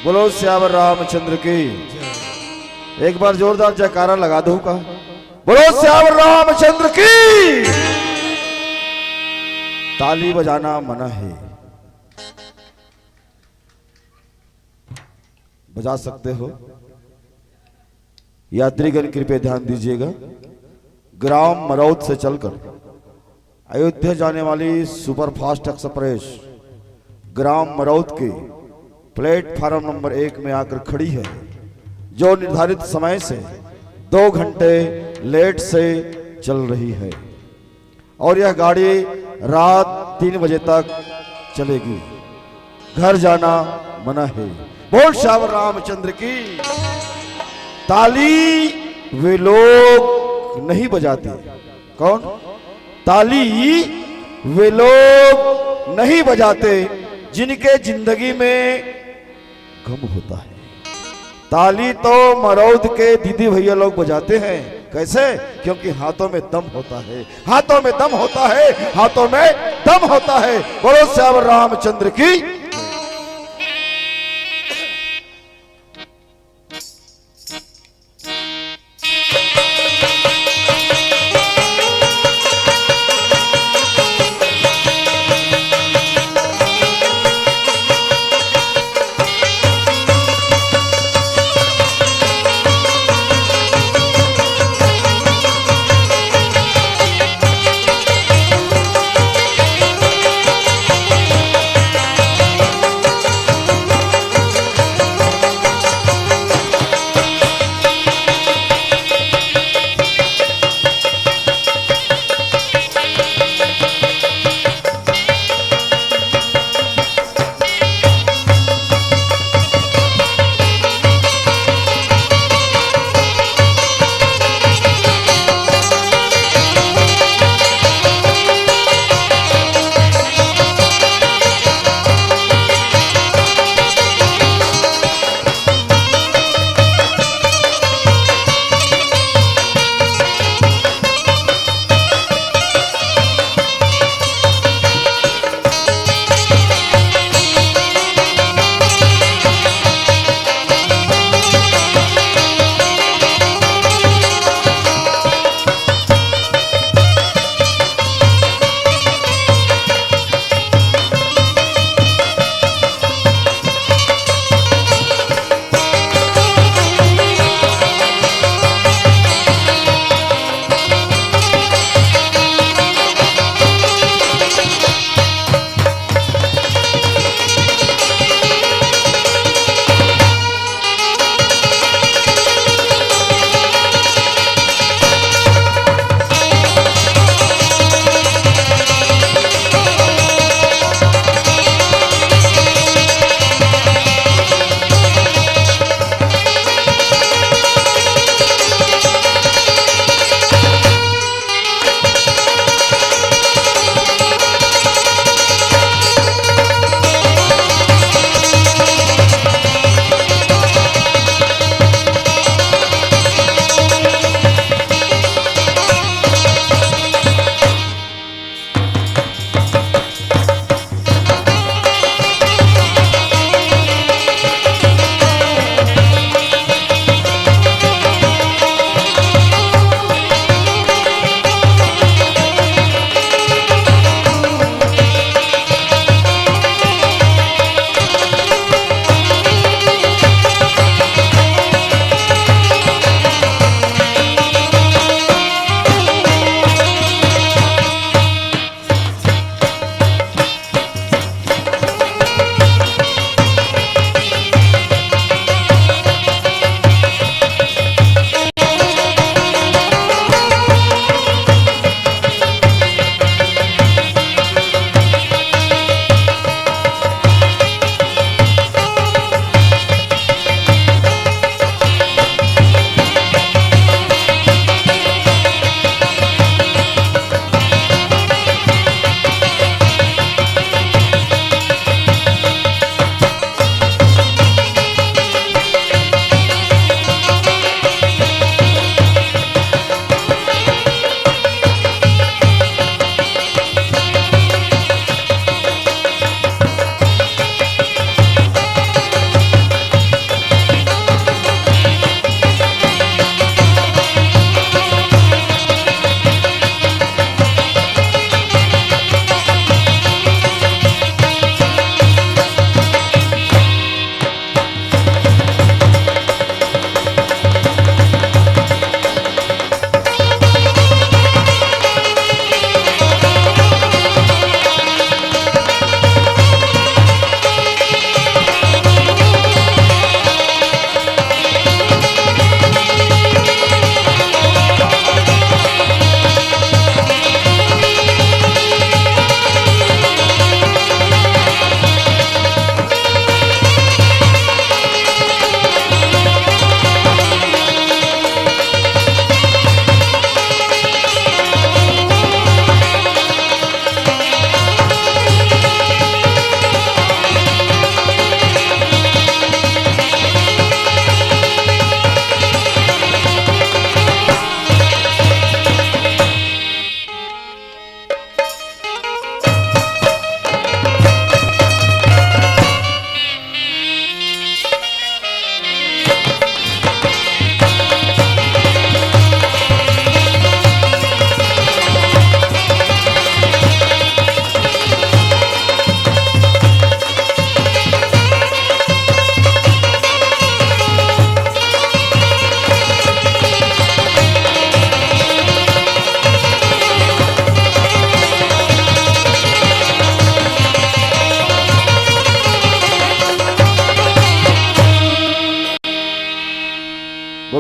बोलो श्यावर रामचंद्र की। एक बार जोरदार जयकारा लगा दो का। बोलो श्यावर रामचंद्र की। ताली बजाना मना है, बजा सकते हो। यात्रीगण कृपया ध्यान दीजिएगा, ग्राम मरौद से चलकर अयोध्या जाने वाली सुपरफास्ट एक्सप्रेस ग्राम मरौद के प्लेटफार्म नंबर 1 में आकर खड़ी है, जो निर्धारित समय से 2 घंटे लेट से चल रही है और यह गाड़ी रात 3 बजे तक चलेगी। घर जाना मना है। बोल श्यावर रामचंद्र की। ताली वे लोग नहीं बजाते। कौन? ताली वे लोग नहीं बजाते जिनके जिंदगी में गम होता है। ताली तो मरौद के दीदी भैया लोग बजाते हैं। कैसे? क्योंकि हाथों में दम होता है, हाथों में दम होता है, हाथों में दम होता है। बोलो श्यावर रामचंद्र की।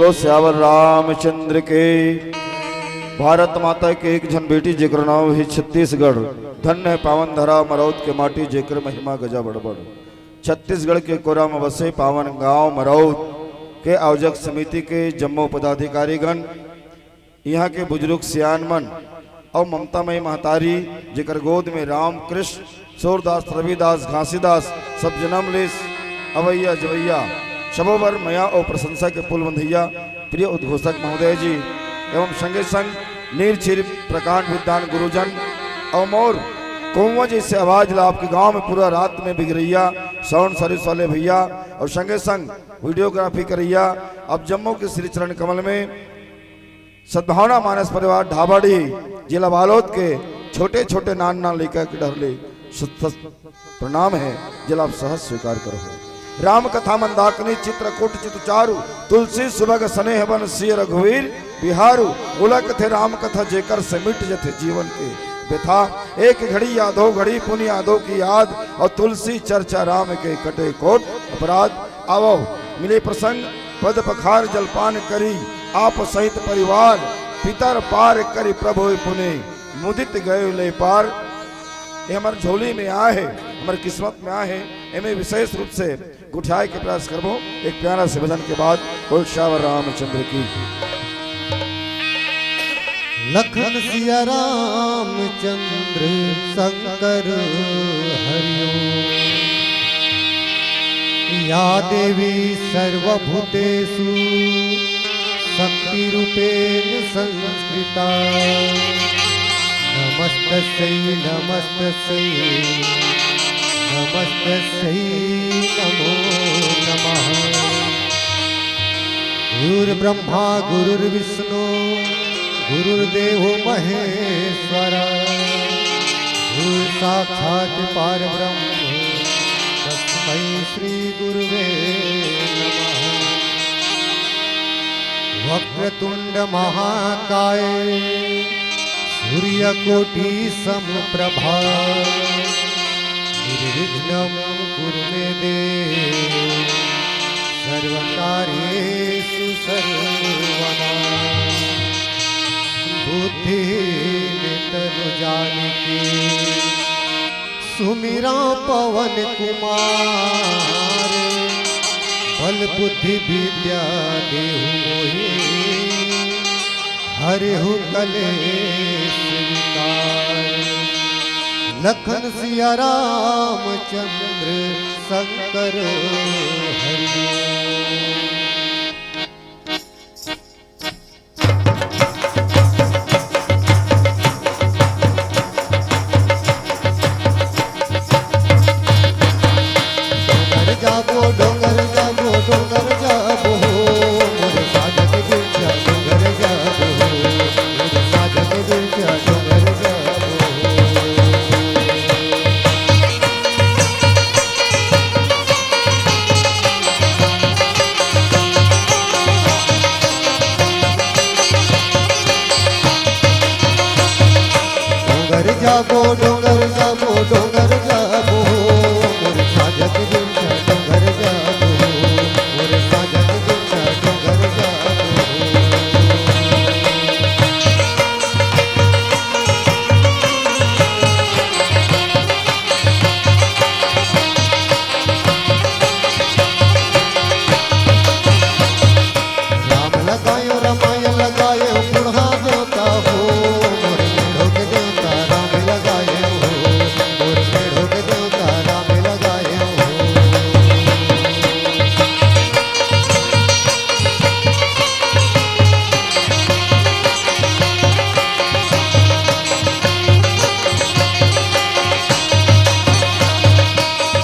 बोलो श्यावर रामचंद्र के। भारत माता के एक जन बेटी जेकर नाम ही छत्तीसगढ़, धन्य है पावन धरा मरौत के माटी जेकर महिमा गजा बड़बड़। छत्तीसगढ़ के कोरा में बसे पावन गांव मरौत के आयोजक समिति के जम्मू पदाधिकारीगण, यहाँ के बुजुर्ग सियानमन और ममतामयी महतारी जेकर गोद में राम कृष्ण सूरदास रविदास घासीदास सब जन्म लेस अवैया जवैया शबोबर मया और प्रशंसा के पुल बंधैया प्रिय उद्घोषक महोदय जी एवं संगे संग नीर क्षीर प्रकांड विद्वान गुरुजन और मोर कौवा जैसे आवाज ला आपके गांव में पूरा रात में बिगड़ैया साउंड सर्विस वाले भैया और संगे संग वीडियोग्राफी करैया। अब जम्मू के श्री चरण कमल में सद्भावना मानस परिवार ढाबाड़ी जिला बालोद के छोटे छोटे नान नान लेकर के डरले प्रणाम है जिला आप सहज स्वीकार करो। राम कथा मंदाकिनी चित्रकूट चितचारु तुलसी सुबह स्नेह बन सिय रघुवीर बिहारू उलक थे राम कथा जेकर से मिट जथे जीवन के व्यथा। एक घड़ी यादो घड़ी पुण्य यादों की याद और तुलसी चर्चा राम के कटे कोट अपराध। आवो मिले प्रसंग पद पखार जलपान करी आप सहित परिवार पितर पार करी प्रभु पुने मुदित गए ले पार। ये हमारे झोली में आए है, हमारी किस्मत में आए है, इन्हें विशेष रूप से गुठाए के प्रयास करबो। एक प्यारा से भजन के बाद बोल श्यावर रामचंद्र की। लखन सिया रामचंद्र शंकर हरिओ या देवी सर्वभूतेषु शक्ति रूपेण संस्कृता नमस्तस्यै नमस्तस्यै नमस्तस्यै नमो नमः। गुरुर्ब्रह्मा गुरुर्विष्णु गुरुर्देवो महेश्वरा गुरु साक्षात् परब्रह्म तस्मै श्री गुरुवे नमः। वक्रतुंड महाकाय सूर्यकोटि समप्रभा निर्विघ्नं कुरु मे देव सर्वकार्येषु सर्वदा। बुद्धि तनु जानिके सुमिरा पवन कुमार बल बुद्धि विद्या देहु मोहि हरिहु कलेश विकार। लखन सिया रामचंद्र शंकर हरिओ। डोंगर जाबो डोंगर जाबो मोर साजन बिरजा डोंगर जाबो मोर साजन बिरजा डोंगर जाबो। डोंगर जाबो डोंगर जाबो डोंगर जाबो मोर साजन बिरजा डोंगर जाबो मोर साजन बिरजा डोंगर जाबो। राम लगायो रामाय लगायो बुढ़ा देवता हो मोर मेढ़ो के देवता राम लगायो हो मोर मेढ़ो के देवता राम लगायो हो।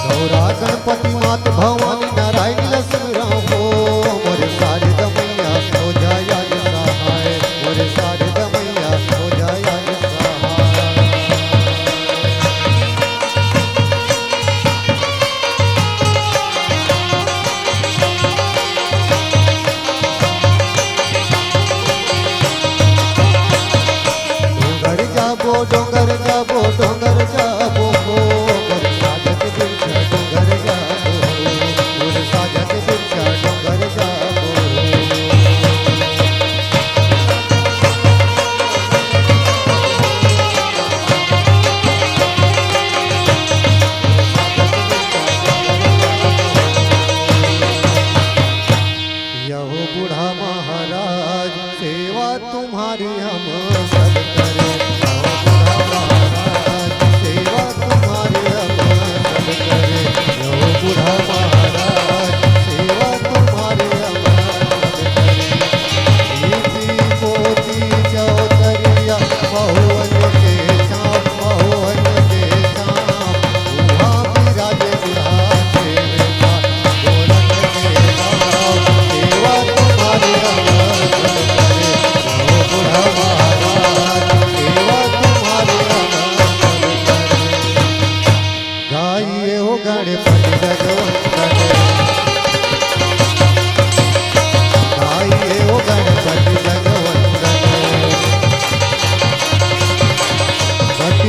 गौरा गणपति मात भवानी नारायण लक्ष्मी हो मोर शारद मैया हो जाया सहाय मोर शारद मैया हो जाया सहाय। डोंगर जाबो डोंगर जाबो डोंगर जाबो मोर साजन बिरजा डोंगर जाबो मोर साजन बिरजा डोंगर जाबो।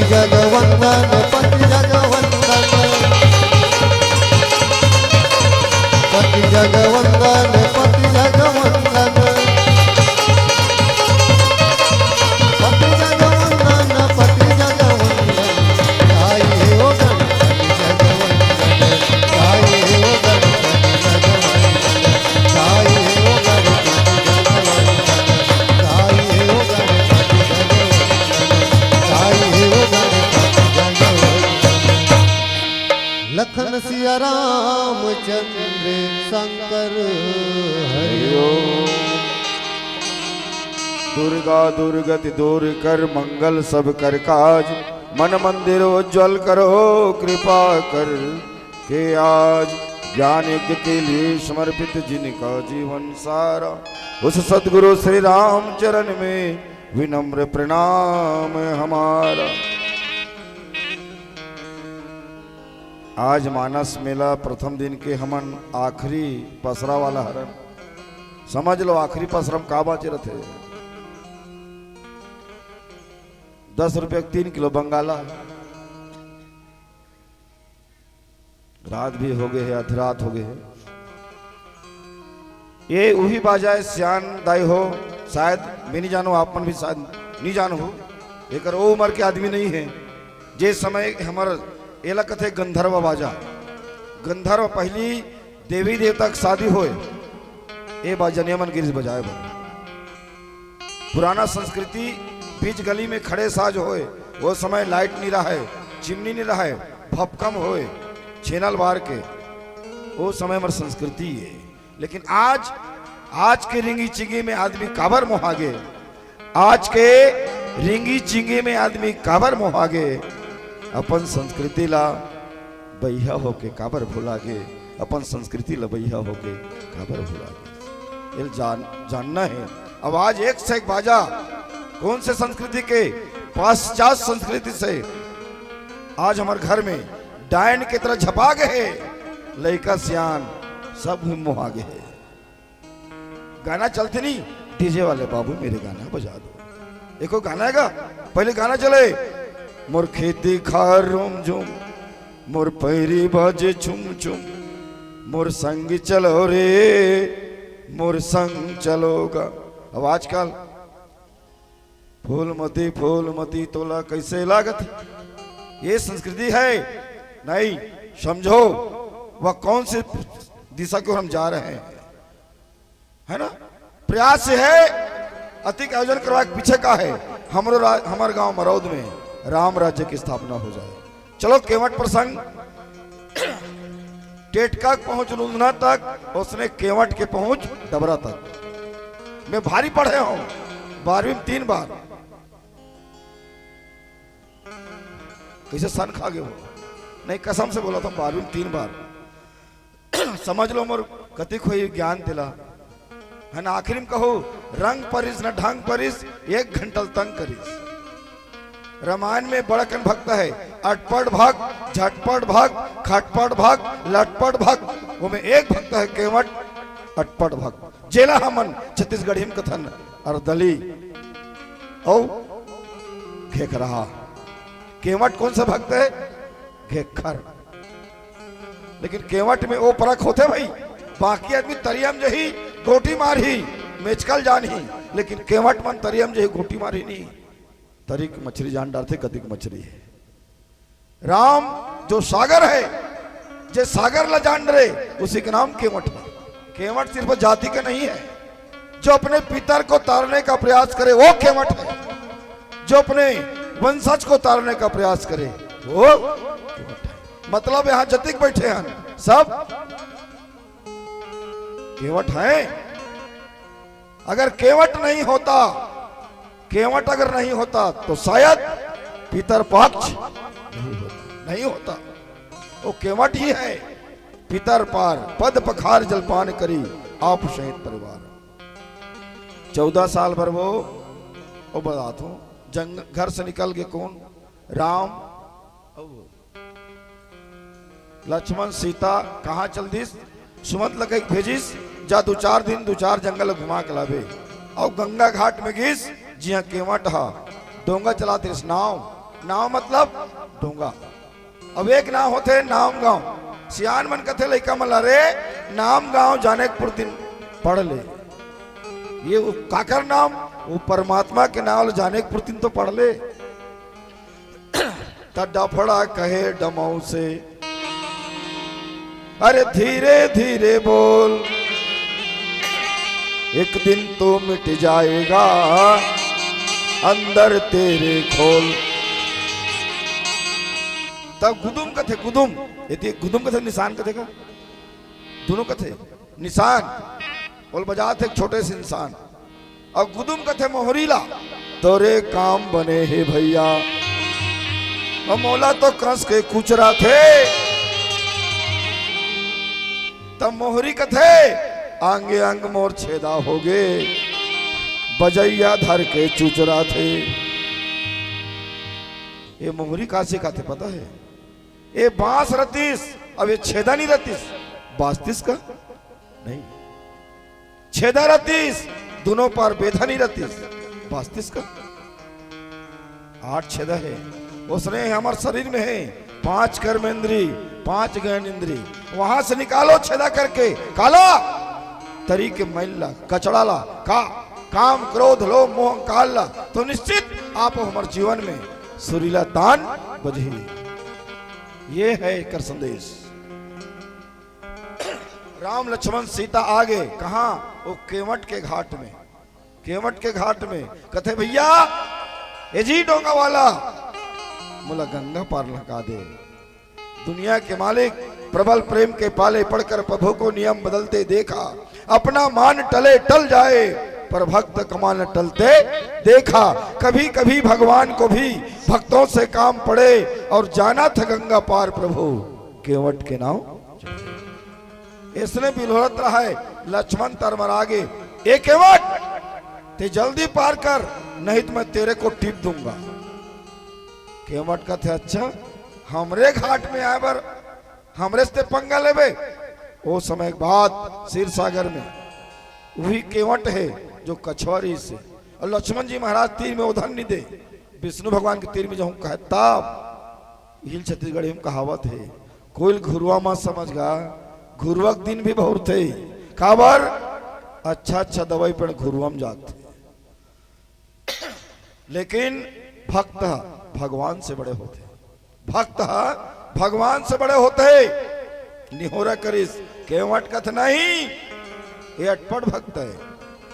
जगवंदन पति जगवंदन पति जगवंदन पति जगवंदन पति जगवंदन पति जगवंदन गाई हो गणपति जगवंदन गाई हो गणपति जगवंदन गाई हो गणपति जगवंदन गाई हो गणपति जगवंदन गाई हो गणपति जगवंदन लखन सिया रामचंद्र शंकर हरि ओम। दुर्गा दुर्गति दूर कर मंगल सब कर काज, मन मंदिर उज्जवल करो कृपा कर के आज। ज्ञान यज्ञ के लिए समर्पित जिनका जीवन सारा, उस सदगुरु श्री राम चरण में विनम्र प्रणाम हमारा। आज मानस मेला प्रथम दिन के हमन आखिरी पसरा वाला हरन, समझ लो आखिरी पसरम का बाचे रथे। 10 रुपये 3 किलो बंगाला, रात भी हो गए है, आधी रात हो गए है। ये वही बाजा है सियान दाई हो, शायद मैं नहीं जानू, आप भी शायद नहीं जानू हो, एक वो उम्र के आदमी नहीं है। जे समय हमारे एला कथे गंधर्व बाजा, गंधर्व पहली देवी देवता की शादी होए ये बाजा नियमन गिरिश बजाए बा। पुराना संस्कृति बीच गली में खड़े साज होए, वो समय लाइट नहीं रहा है, चिमनी नहीं रहा है, भपकम होए छेनल बार के, वो समय हमारी संस्कृति है। लेकिन आज के रिंगी चिंगी में आदमी काबर मोहागे, आज के रिंगी चिंगी में आदमी काबर मोहागे, अपन संस्कृति ला बैया होके काबर भुलागे, अपन संस्कृति ला बैया होके काबर भुलागे। ये जानना है। अब आज एक से एक बाजा, कौन से संस्कृति के, पाश्चात्य संस्कृति से आज हमारे घर में डायन की तरह झपा गए, लड़का सियान सब मुहा गए। गाना चलते नहीं, डीजे वाले बाबू मेरे गाना बजा दो। एक गाना है, पहले गाना चले, मोर खेती खार रोम झूम, मोर पैरी बाजे छुम छुम, मोर संग चलो रे, मोर संग चलोगा। अब आजकल फूलमती तोला कैसे लागत, ये संस्कृति है नहीं। समझो वह कौन सी दिशा की ओर हम जा रहे हैं, है ना। प्रयास है अतिक आयोजन करवा के पीछे का है, हमारे गांव मरौद में राम राज्य की स्थापना हो जाए। चलो केवट प्रसंग टेटका पहुंच लुधना तक, उसने केवट के पहुंच डबरा तक। मैं भारी पढ़े हूं, 12वीं में 3 बार। कैसे सन खा गए हो, नहीं कसम से बोला था, 12वीं में 3 बार। समझ लो मोर कति खोई ज्ञान दिला है ना। आखिर में कहो रंग परिस न ढंग परिस, 1 घंटा तंग करिस। रामायण में बड़कन भक्त है, अटपट भक्त, झटपट भक्त, खटपट भक्त, लटपट भक्त, वो में एक भक्त है केवट अटपट भक्त। जेला हमन छत्तीसगढ़ी में कथन अर्दली ओ घेख रहा। केवट कौन सा भक्त है, घेखर। लेकिन केवट में वो परख होते भाई, बाकी आदमी तरियम जही गोटी मारी मेचकल जान ही, लेकिन केवट मन तरियम जही गोटी मारी नहीं, तरीक मछली जान डालते कतिक मछली है। राम जो सागर है, जे सागर ला जान रहे, उसी का नाम केवट है। केवट सिर्फ जाति का नहीं है, जो अपने पितर को तारने का प्रयास करे वो केवट है, जो अपने वंशज को तारने का प्रयास करे वो केवट है। मतलब यहां जतिक बैठे हैं सब केवट हैं। अगर केवट नहीं होता, केवट अगर नहीं होता तो शायद पितर पक्ष नहीं होता। वो केवट ही है। पितर पार पद पखार जलपान करी आप शहीद परिवार। 14 साल भर वो बताता हूं, जंग घर से निकल के कौन, राम लक्ष्मण सीता कहाँ चल दिस, सुमंत लगे भेजिस, जा 2-4 दिन 2-4 जंगल घुमा के लावे। और गंगा घाट में गिस, जी हाँ केवट हा, डोंगा चलाते नाव, नाव मतलब डोंगा। अब एक नाव होते नाम गांव, सियान मन कथे लइका मन रे नाम गांव जाने के पुरतिन पढ़ ले। ये काकर नाम, वो परमात्मा के नाम जाने के पुरतिन तो पढ़ ले। डफड़ा कहे डमऊ से, अरे धीरे धीरे बोल, एक दिन तो मिट जाएगा अंदर तेरे खोल। तब गुदुम कथे, गुदुम ये गुदुम कथे निशान कथे का, दोनों कथे निशान बोल बजाते एक छोटे से इंसान, और गुदुम कथे मोहरीला। तोरे काम बने हे भैया, और मौला तो कंस के कुचरा थे। तब मोहरी कथे आंगे अंग मोर छेदा हो गे, बजैया धर के चुचरा थे। ये मोहरी कासे का थे पता है? ये बांस रतीस, अब ये छेदा नहीं रतीस, बास्तिस का नहीं, छेदा रतीस दोनों पर बेधा नहीं रतीस, बास्तिस का। 8 छेदा है उसने हमारे शरीर में है, 5 कर्मेंद्री 5 ज्ञानेंद्री, वहां से निकालो छेदा करके, काला तरीके मैला कचड़ा ला का काम क्रोध लोभ मोह काल ला, तो निश्चित आप हमारे जीवन में सुरीला तान बजही। ये है कर संदेश। राम लक्ष्मण सीता आगे कहा? वो केवट के घाट में, केवट के घाट में कथे भैया ये जी डोंगा वाला मुला गंगा पार लगा दे। दुनिया के मालिक प्रबल प्रेम के पाले पड़कर प्रभु को नियम बदलते देखा, अपना मान टले टल जाए पर भक्त कमान टलते देखा। कभी कभी भगवान को भी भक्तों से काम पड़े, और जाना था गंगा पार प्रभु केवट के नाव। इसने बिलहत रहा है लक्ष्मण तरमर आगे, ए केवट ते जल्दी पार कर, नहीं तो मैं तेरे को टिप दूंगा। केवट का थे अच्छा हमरे घाट में आए बर हमरे से पंगा लेबे। वो समय के बाद क्षीर सागर में वही केवट है जो कछवारी से, और लक्ष्मण जी महाराज तीर में उधर नहीं दे, विष्णु भगवान के तीर में जो कहता हिल छत्तीसगढ़ में कहावत है, कोई घुरुआ मत समझ गा, घुरुआ दिन भी बहुत थे काबर अच्छा अच्छा दवाई पर घुरुआम जाते। लेकिन भक्त भगवान से बड़े होते, भक्त भगवान से बड़े होते। निहोरा करिस केवट कथ नहीं, ये अटपट भक्त है।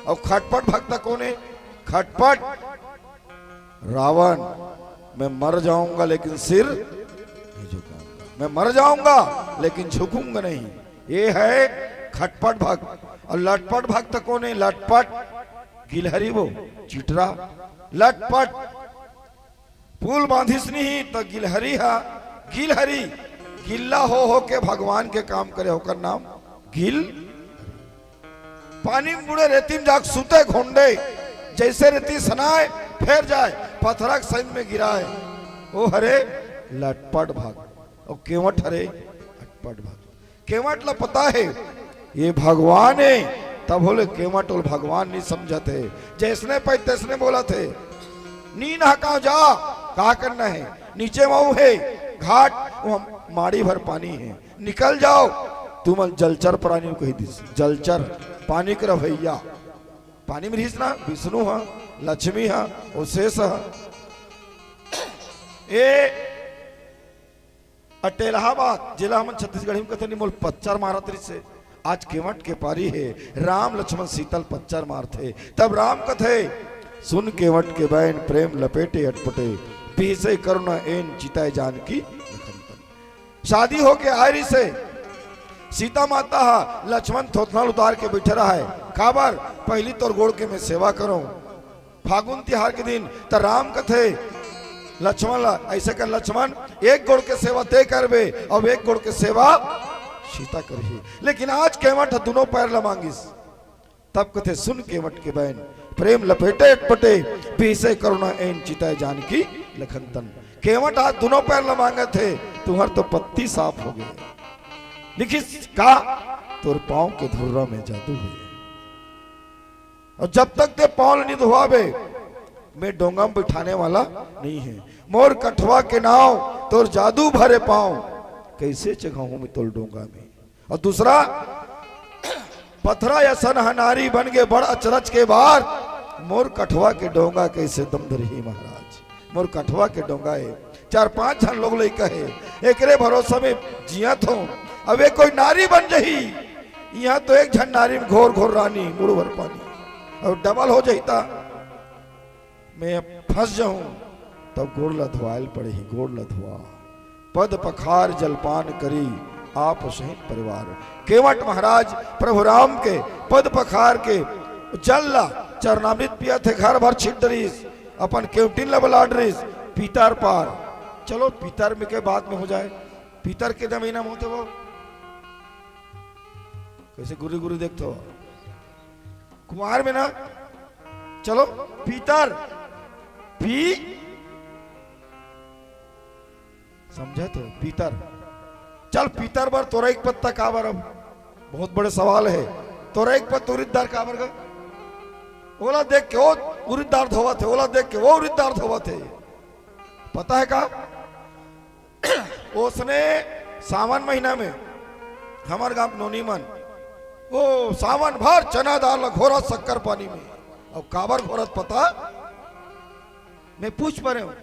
और खटपट भक्त कौन है? खटपट रावण, मैं मर जाऊंगा लेकिन सिर नहीं झुकाऊंगा, मैं मर जाऊंगा लेकिन झुकूंगा नहीं, ये है खटपट भक्त। और लटपट भक्त कौन है? लटपट गिलहरी, वो चिटरा लटपट पुल बांधिस नहीं तो गिलहरी है, गिलहरी गिल्ला हो के भगवान के काम करे होकर नाम गिल। पानी में बुड़े रेती में जाग सुते घोंडे, जैसे रेती सनाए फेर जाए, पत्थरक सैन में गिराए, वो हरे लटपट भाग। और केवट हरे लटपट भाग। केवट ला पता है ये भगवान है, तब बोले केवट और भगवान नहीं समझते, जैसने पे तैसने बोला थे। नीन हका जा, कहा करना है, नीचे वो है घाट, वो माड़ी भर पानी है, निकल जाओ। तुम जलचर प्राणी कही दिस, जलचर पानी कर भैया, पानी में रहीस ना, विष्णु हा, लक्ष्मी हा, और शेष हा। ए अटेलाहाबाद जिला हम छत्तीसगढ़ में कहते नहीं बोल पच्चर मारा तरी से। आज केवट के पारी है, राम लक्ष्मण सीतल पच्चर मारते। तब राम कथे सुन केवट के बैन प्रेम लपेटे अटपटे, पीसे करुणा एन चिताए जानकी। शादी होके आयरी से सीता माता हा, लक्ष्मण थोथनाल उतार के बैठे रहा है, काबर पहली तोर गोड़ के मैं सेवा करूं। फागुन तिहार के दिन तो राम कथे लक्ष्मण ला ऐसे कर, लक्ष्मण एक गोड़ के सेवा ते करबे और एक गोड़ के सेवा सीता करही। लेकिन आज केवट दोनों पैर ला मांगिस। तब कथे सुन केवट के बहन प्रेम लपेटे अटपटे, पीसे करुणा एन चिताए जानकी लखन तन। केवट आज दोनों पैर ला मांगे थे, तुम्हार तो पत्ती साफ हो गई। लिखिस का तोर पांव के धुर्रा में जादू है, और जब तक ते पांव नहीं धुआबे मैं डोंगा में बिठाने वाला नहीं है। मोर कठवा के नाव तोर जादू भरे पाँव, कैसे चघाऊं मैं तोल डोंगा में। और दूसरा, पथरा या सन हनारी बन गए बड़ अचरज के बार, मोर कठवा के डोंगा कैसे दम धरही महाराज। मोर कठवा के डोंगा है, 4-5 जन लोग ले कहे एकरे भरोसा में जिया थो, अब एक कोई नारी बन जही, यहाँ तो एक झन नारी में घोर घोर रानी मुड़ भर पानी, और डबल हो जाता मैं फंस जाऊं तब गोड़ लधवायल पड़े ही। गोड़ लधवा पद पखार जलपान करी आप सहित परिवार। केवट महाराज प्रभु राम के पद पखार के जल्ला चरणामृत पिया थे, घर भर छिटरीस अपन केवटिन लबलाडरीस पीतर पार। चलो पीतर में के बाद में हो जाए, पीतर के महीना में होते वो कैसे गुरी गुरी देखते हो कुमार में ना। चलो पीतर पी समझे तो पीतर, चल पीतर बर तोरा एक पत्ता काबर। अब बहुत बड़े सवाल है, तोरा एक पत्ता उरिद्दार काबर का, ओला देख के वो उरिद्दार धोवा थे, ओला देख के वो उरिद्दार धोवा थे। पता है का उसने सावन महीना में हमारे गांव नोनी मन वो सावन भर चना दाल घोरा शक्कर पानी में। अब काबर घोरत पता मैं पूछ पा रहे हूँ,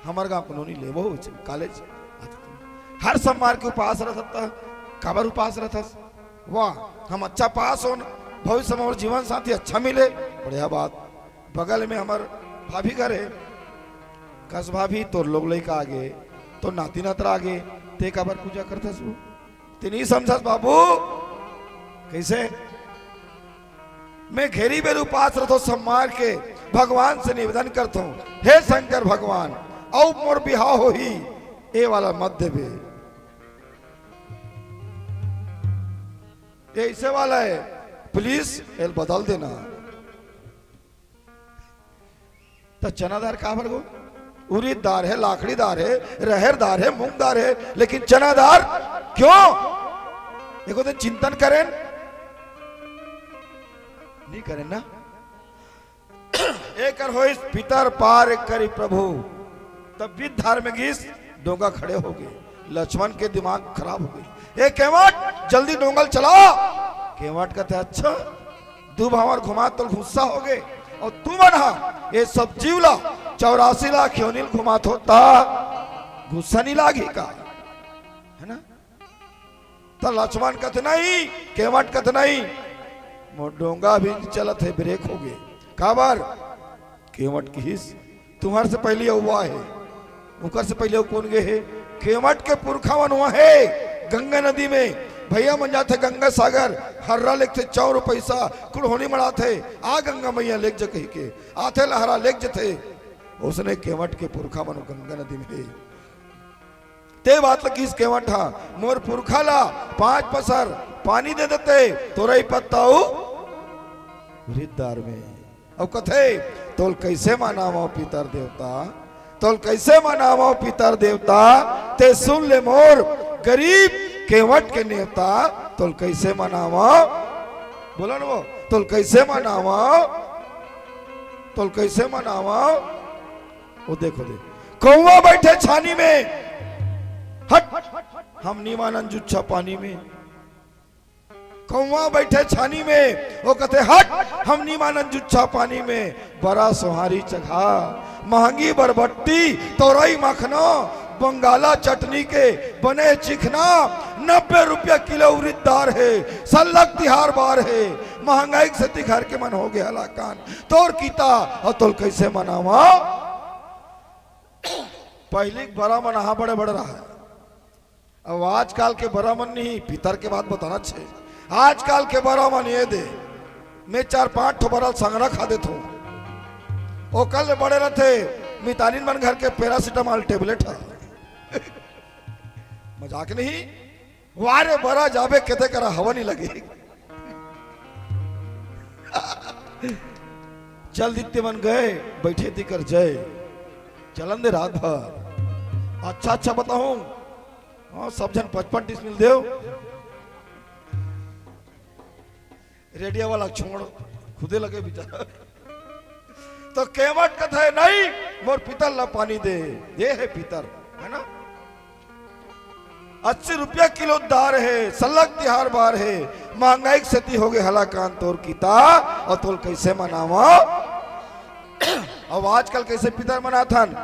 हमारे गांव नोनी ले वो कॉलेज हर सोमवार के उपास रहता, काबर उपास रहता। वाह हम अच्छा पास हो, भविष्य में और जीवन साथी अच्छा मिले, बढ़िया बात। बगल में हमार भाभी घर है, कस भाभी तो लोग लेकर आगे तो नाती नातरा आगे ते काबर पूजा करता सु ते नहीं समझस बाबू। कैसे मैं घेरी बेर उपास रहता सोमवार के भगवान से निवेदन करता हूँ, हे शंकर भगवान औ मोर बिहाव हो ही ए वाला मध्य बे, ऐसे वाला है प्लीज एल बदल देना। तो चनादार काबर गो, उड़ीदार है, लाखड़ीदार है, रहरदार है, मूंगदार है, लेकिन चनादार क्यों? देखो तो चिंतन करें नहीं करें ना। एक हो इस पितर पार करी प्रभु, तब भी धार्मिक डोंगा खड़े हो गए। लक्ष्मण के दिमाग खराब हो गई। ए केवट जल्दी डोंगल चलाओ। केवट कहते अच्छा दू भावर घुमा तो गुस्सा हो गए, और तू बना ये सब जीवला 84 लाख योनिल घुमात होता गुस्सा नहीं लागी का, है ना। तो लक्ष्मण कहते नहीं, केवट कहते नहीं, मोर डोंगा भी चलत है, ब्रेक हो गए। काबर केवट की हिस्स तुम्हारे से पहले हुआ है, उनकर से पहले कौन गए है? केवट के पुरखा मन हुआ है गंगा नदी में, भैया मन जाते गंगा सागर, हर्रा लेके 4 पैसा कुड़होनी मड़ाते, आ गंगा मैया लेक जा कही के आते लहरा लेक जते। उसने केवट के पुरखा मन गंगा नदी में ते बात लगी इस केवट हा मोर पुरखा ला 5 पसर पानी दे देते तोरा ही पत्ताऊ हृदय में। अब कथे तोल कैसे मनावो पितर देवता, तोल कैसे मनावो पितर देवता, ते सुन ले मोर गरीब केवट के नेवता, तोल कैसे मनावो, बोलो ना वो, तोल कैसे मनावो, तोल कैसे मनावो। वो देखो दे कौवा बैठे छानी में, हट हम नहीं मानन जुच्छा पानी में। कौवा बैठे छानी में, वो कहते हट हम नहीं मानन जुच्छा पानी में। बड़ा सोहारी चखा महंगी बरबट्टी तोरई मखना, बंगाला चटनी के बने चिकना, 90 रुपया किलो उड़ीदार है, सल्लक तिहार बार है, महंगाई से तिघर के मन हो गया लाकान तोर कीता। और तोल कैसे मनावा, पहले बड़ा मना बड़े बड़े रहा है, अब आजकल के बड़ा मन नहीं, पितर के बात बताना छे। आजकल के बड़ा मन ये दे, मैं 4-5 ठो बरल संगरा खा देता हूँ। ओ कल बड़े रहते मितानिन मन घर के पैरासिटामॉल टेबलेट है मजाक नहीं, वारे बड़ा जाबे कहते करा हवा नहीं लगी चल दित्ते मन गए बैठे दिकर जय चलन दे रात भर। अच्छा अच्छा बताऊं, हाँ सब जन 55 डिसमिल देव, रेडियो वाला छोड़ खुदे लगे बेचारा तो केवट कथे नहीं मोर पितर ला पानी दे, ये है पितर, है ना। 80 रुपया किलो दार है, सलग तिहार बार है, महंगाई सती हो गए हलाकान तोर कीता, और तोल कैसे मनावा। अब आजकल कैसे पितर मनाथन,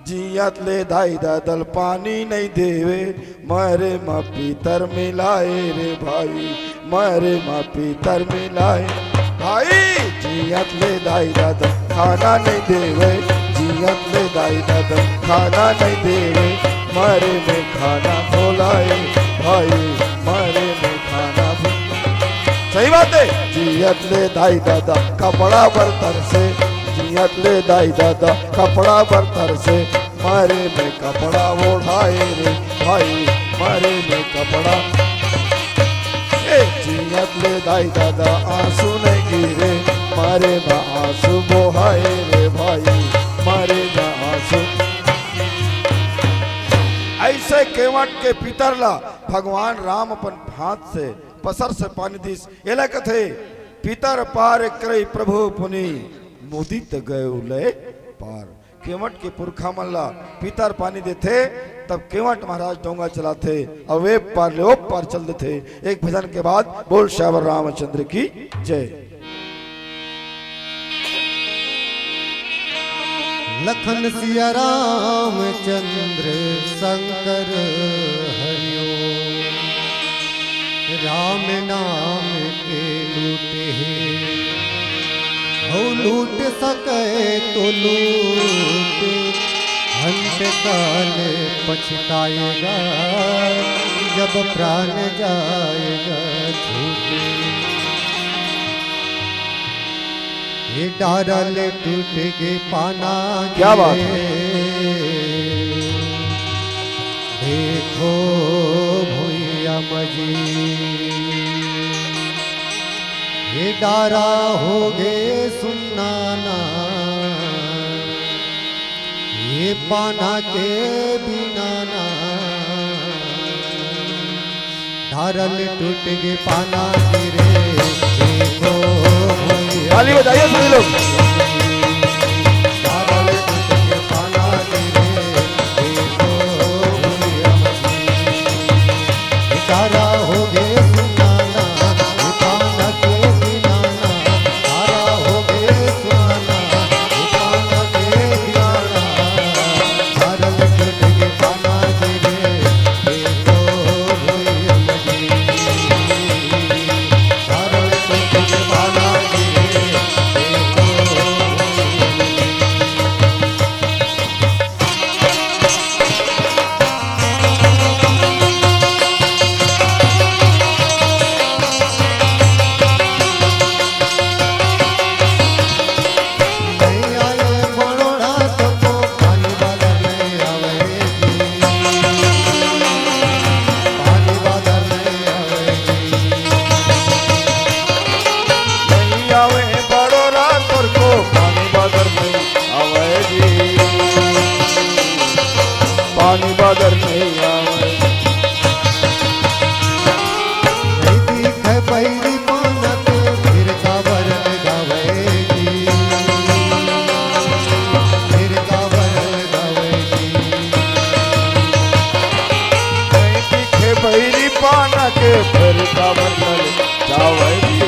जियत ले दाई दादल पानी नहीं देवे, मारे माँ पितर मिलाए रे भाई, मारे माँ पितर मिलाए भाई। जियत ले दाई दादल खाना नहीं देवे, जियत ले दाई दादल खाना नहीं देवे, मारे में खाना बोलाए भाई, मारे में खाना। सही बात है। जियत ले दाई दादा कपड़ा बर्तर से, जियत ले दाई दादा कपड़ा बर्तर से, मारे में कपड़ा ओढ़ाए रे भाई, मारे में कपड़ा। जियत ले दाई दादा आंसू नहीं गिरे, मारे में आंसू बोहाए रे भाई, मारे में आंसू। ऐसे केवट के पितरला भगवान राम अपन हाथ से पसर से पानी दिस, एला कथे पितर पार करे प्रभु पुनि, मुदित गए ले पार। केवट के पुरखा मल्ला पितर पानी देते, तब केवट महाराज डोंगा चलाते और वे पार ले पार चल देते। एक भजन के बाद बोल श्यावर रामचंद्र की जय। लखन सिया रामचंद्र शंकर हरिओ, राम नाम के लूटे हो, लूट सके तो लूट, अंत काल पछताएगा, जब प्राण जाएगा छूटे। ये डारल टूट के पाना, क्या बात है। देखो भैया मजी, ये डारा हो गए सुनाना, ये पाना के बिना ना, डारल टूट के पाना गिरे। देखो भैया ताली बजाइए सभी लोग। डारल टूट के पाना गिरे, देखो भैया मजी, ये डारा हो गए सुनाना, ये पाना के बिना ना, डारा हो गए सुनाना, ये पाना के बिना ना, डारल टूट के पाना गिरे। देखो भैया मजी, डारल टूट के पाना गिरे। देखो नहीं आए बड़ोड़ा तो पानी वाला नहीं आवेगी, पानी वाला नहीं आवेगी। नहीं आवे बड़ोरा तोर को पानी बादर नहीं आवेगी, पानी बादर नहीं आवे। नहीं दिखे पहली मानत, फिर काबर गावेगी, फिर काबर गावेगी। नहीं दिखे बहिरी पाना के फिर का बदल जावेगी,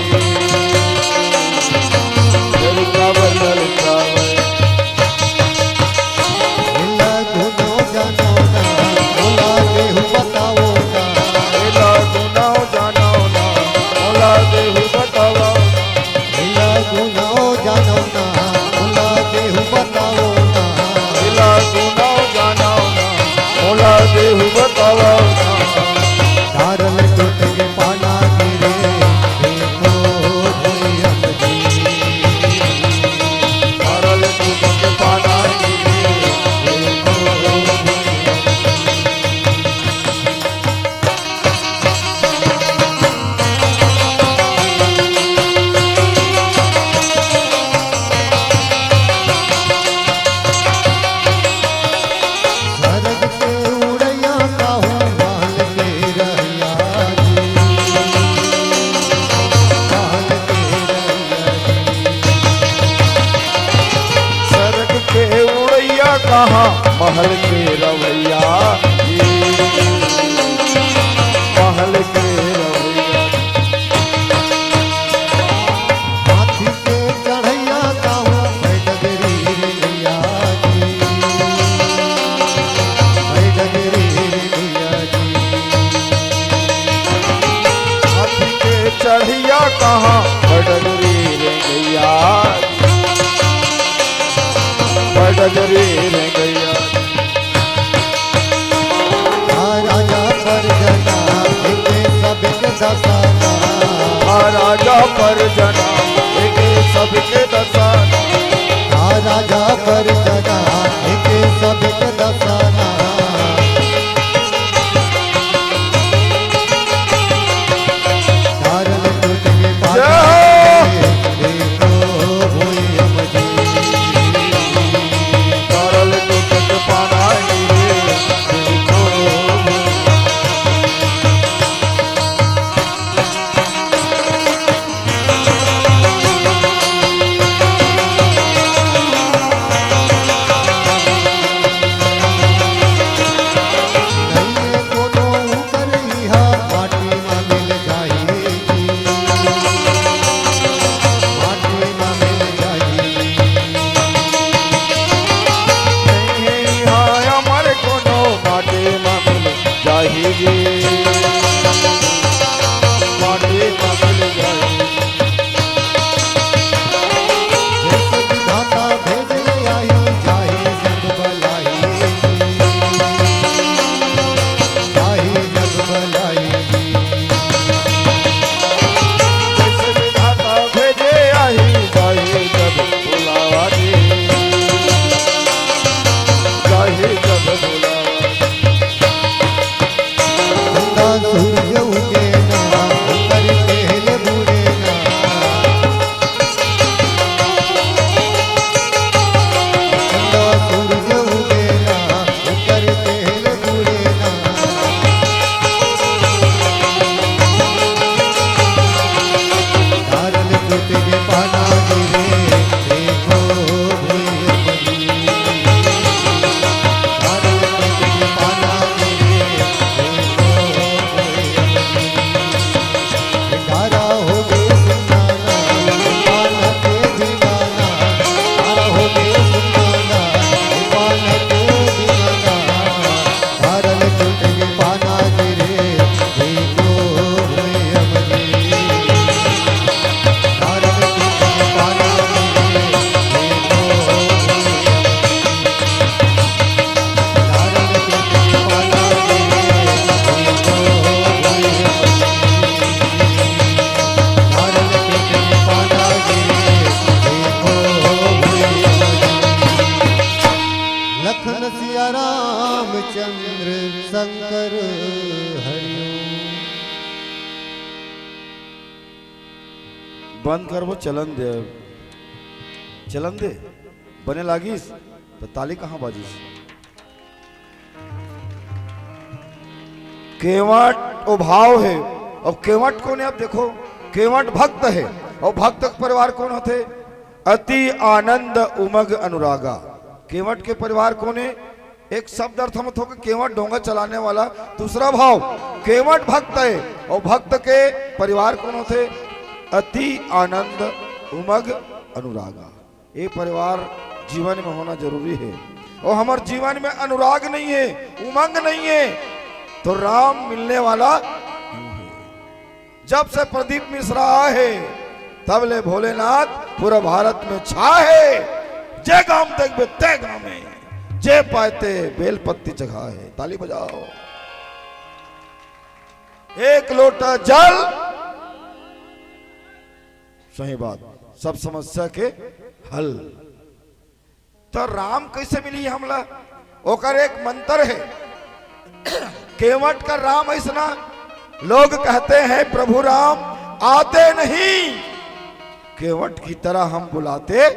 फिर का बदल जावे। हिला धुनो जानो ना, बोला देहु बताओ ना, एला गुनाह जानो ना, मोला देहु बतावा। हिला धुनो जानो ना, बोला देहु बताओ ना। एला गुनाह जानो ना, मोला देहु बतावा। डारल टूट के पाना गिरे। देखो महल के रवैया जी, महल के रवैया। हाथी के चढ़ैया गाँव है डगरी रे भैया जी, है डगरी रे भैया जी। हाथी के चढ़िया कहाँ बडगरी रे गैया, बडगरी रे गैया। राजा पर जना के सबके दसाना, राजा पर जना के सबके दसाना, राजा पर जना के सबके दसाना। धारल टूट के पानी देखो हुई अमजी, तरल टूट पाना देखो। नैये कोनो उतरिहा माटी में मिल जाएगी, माटी में मिल जाएगी। नहीं हाय अमर कोनो माटे में मिल जाएगी, माटे में मिल जाएगी। जैसे विधाता भेज ले आई जाहि जग बलाई, जाहि जग बलाई। जैसे विधाता भेजे आई जाए जब बुलावा जी, जाए जब बुलावा। गंगा सूर्य उगे ना कर पहले बूढ़े ना, गंगा सूर्य उगे ना कर पहले बूढ़े ना। धारल टूट के पाना गिरे देखो भूल बनी, धारल टूट के पाना गिरे देखो भूल बनी। तारा हो गए सुनाना पाना के दीवाना, तारा हो गए सुनाना पाना के दीवाना। धारल टूट के पाना गिरे देखो भूल बनी, धारल टूट के पाना गिरे देखो भूल बनी, धारल टूट के पाना गिरे देखो भूल बनी। लखन सिया रामचंद्र शंकर हरिओम। बंद कर वो चलन दे, चलन दे बने लागिस तो ताली कहाँ बाजिस। केवट ओ भाव है और केवट कौन है? अब देखो केवट भक्त है और भक्त का परिवार कौन होते? अति आनंद उमग अनुरागा। केवट के परिवार कौन है? एक शब्द अर्थ मत होगा केवट डोंगा चलाने वाला। दूसरा भाव केवट भक्त है और भक्त के परिवार कौन होते? अति आनंद उमग अनुरागा। ये परिवार जीवन में होना जरूरी है और हमारे जीवन में अनुराग नहीं है, उमंग नहीं है तो राम मिलने वाला नहीं है। जब से प्रदीप मिश्रा आए तब ले भोलेनाथ पूरा भारत में छाए। जय गाम तक तय गाम में जय पाते बेलपत्ती चढ़ाए। ताली बजाओ। एक लोटा जल, सही बात, सब समस्या के हल। तो राम कैसे मिली हमला? ओकर एक मंत्र है। केवट का राम ऐसा लोग कहते हैं प्रभु राम आते नहीं, केवट की तरह हम बुलाते।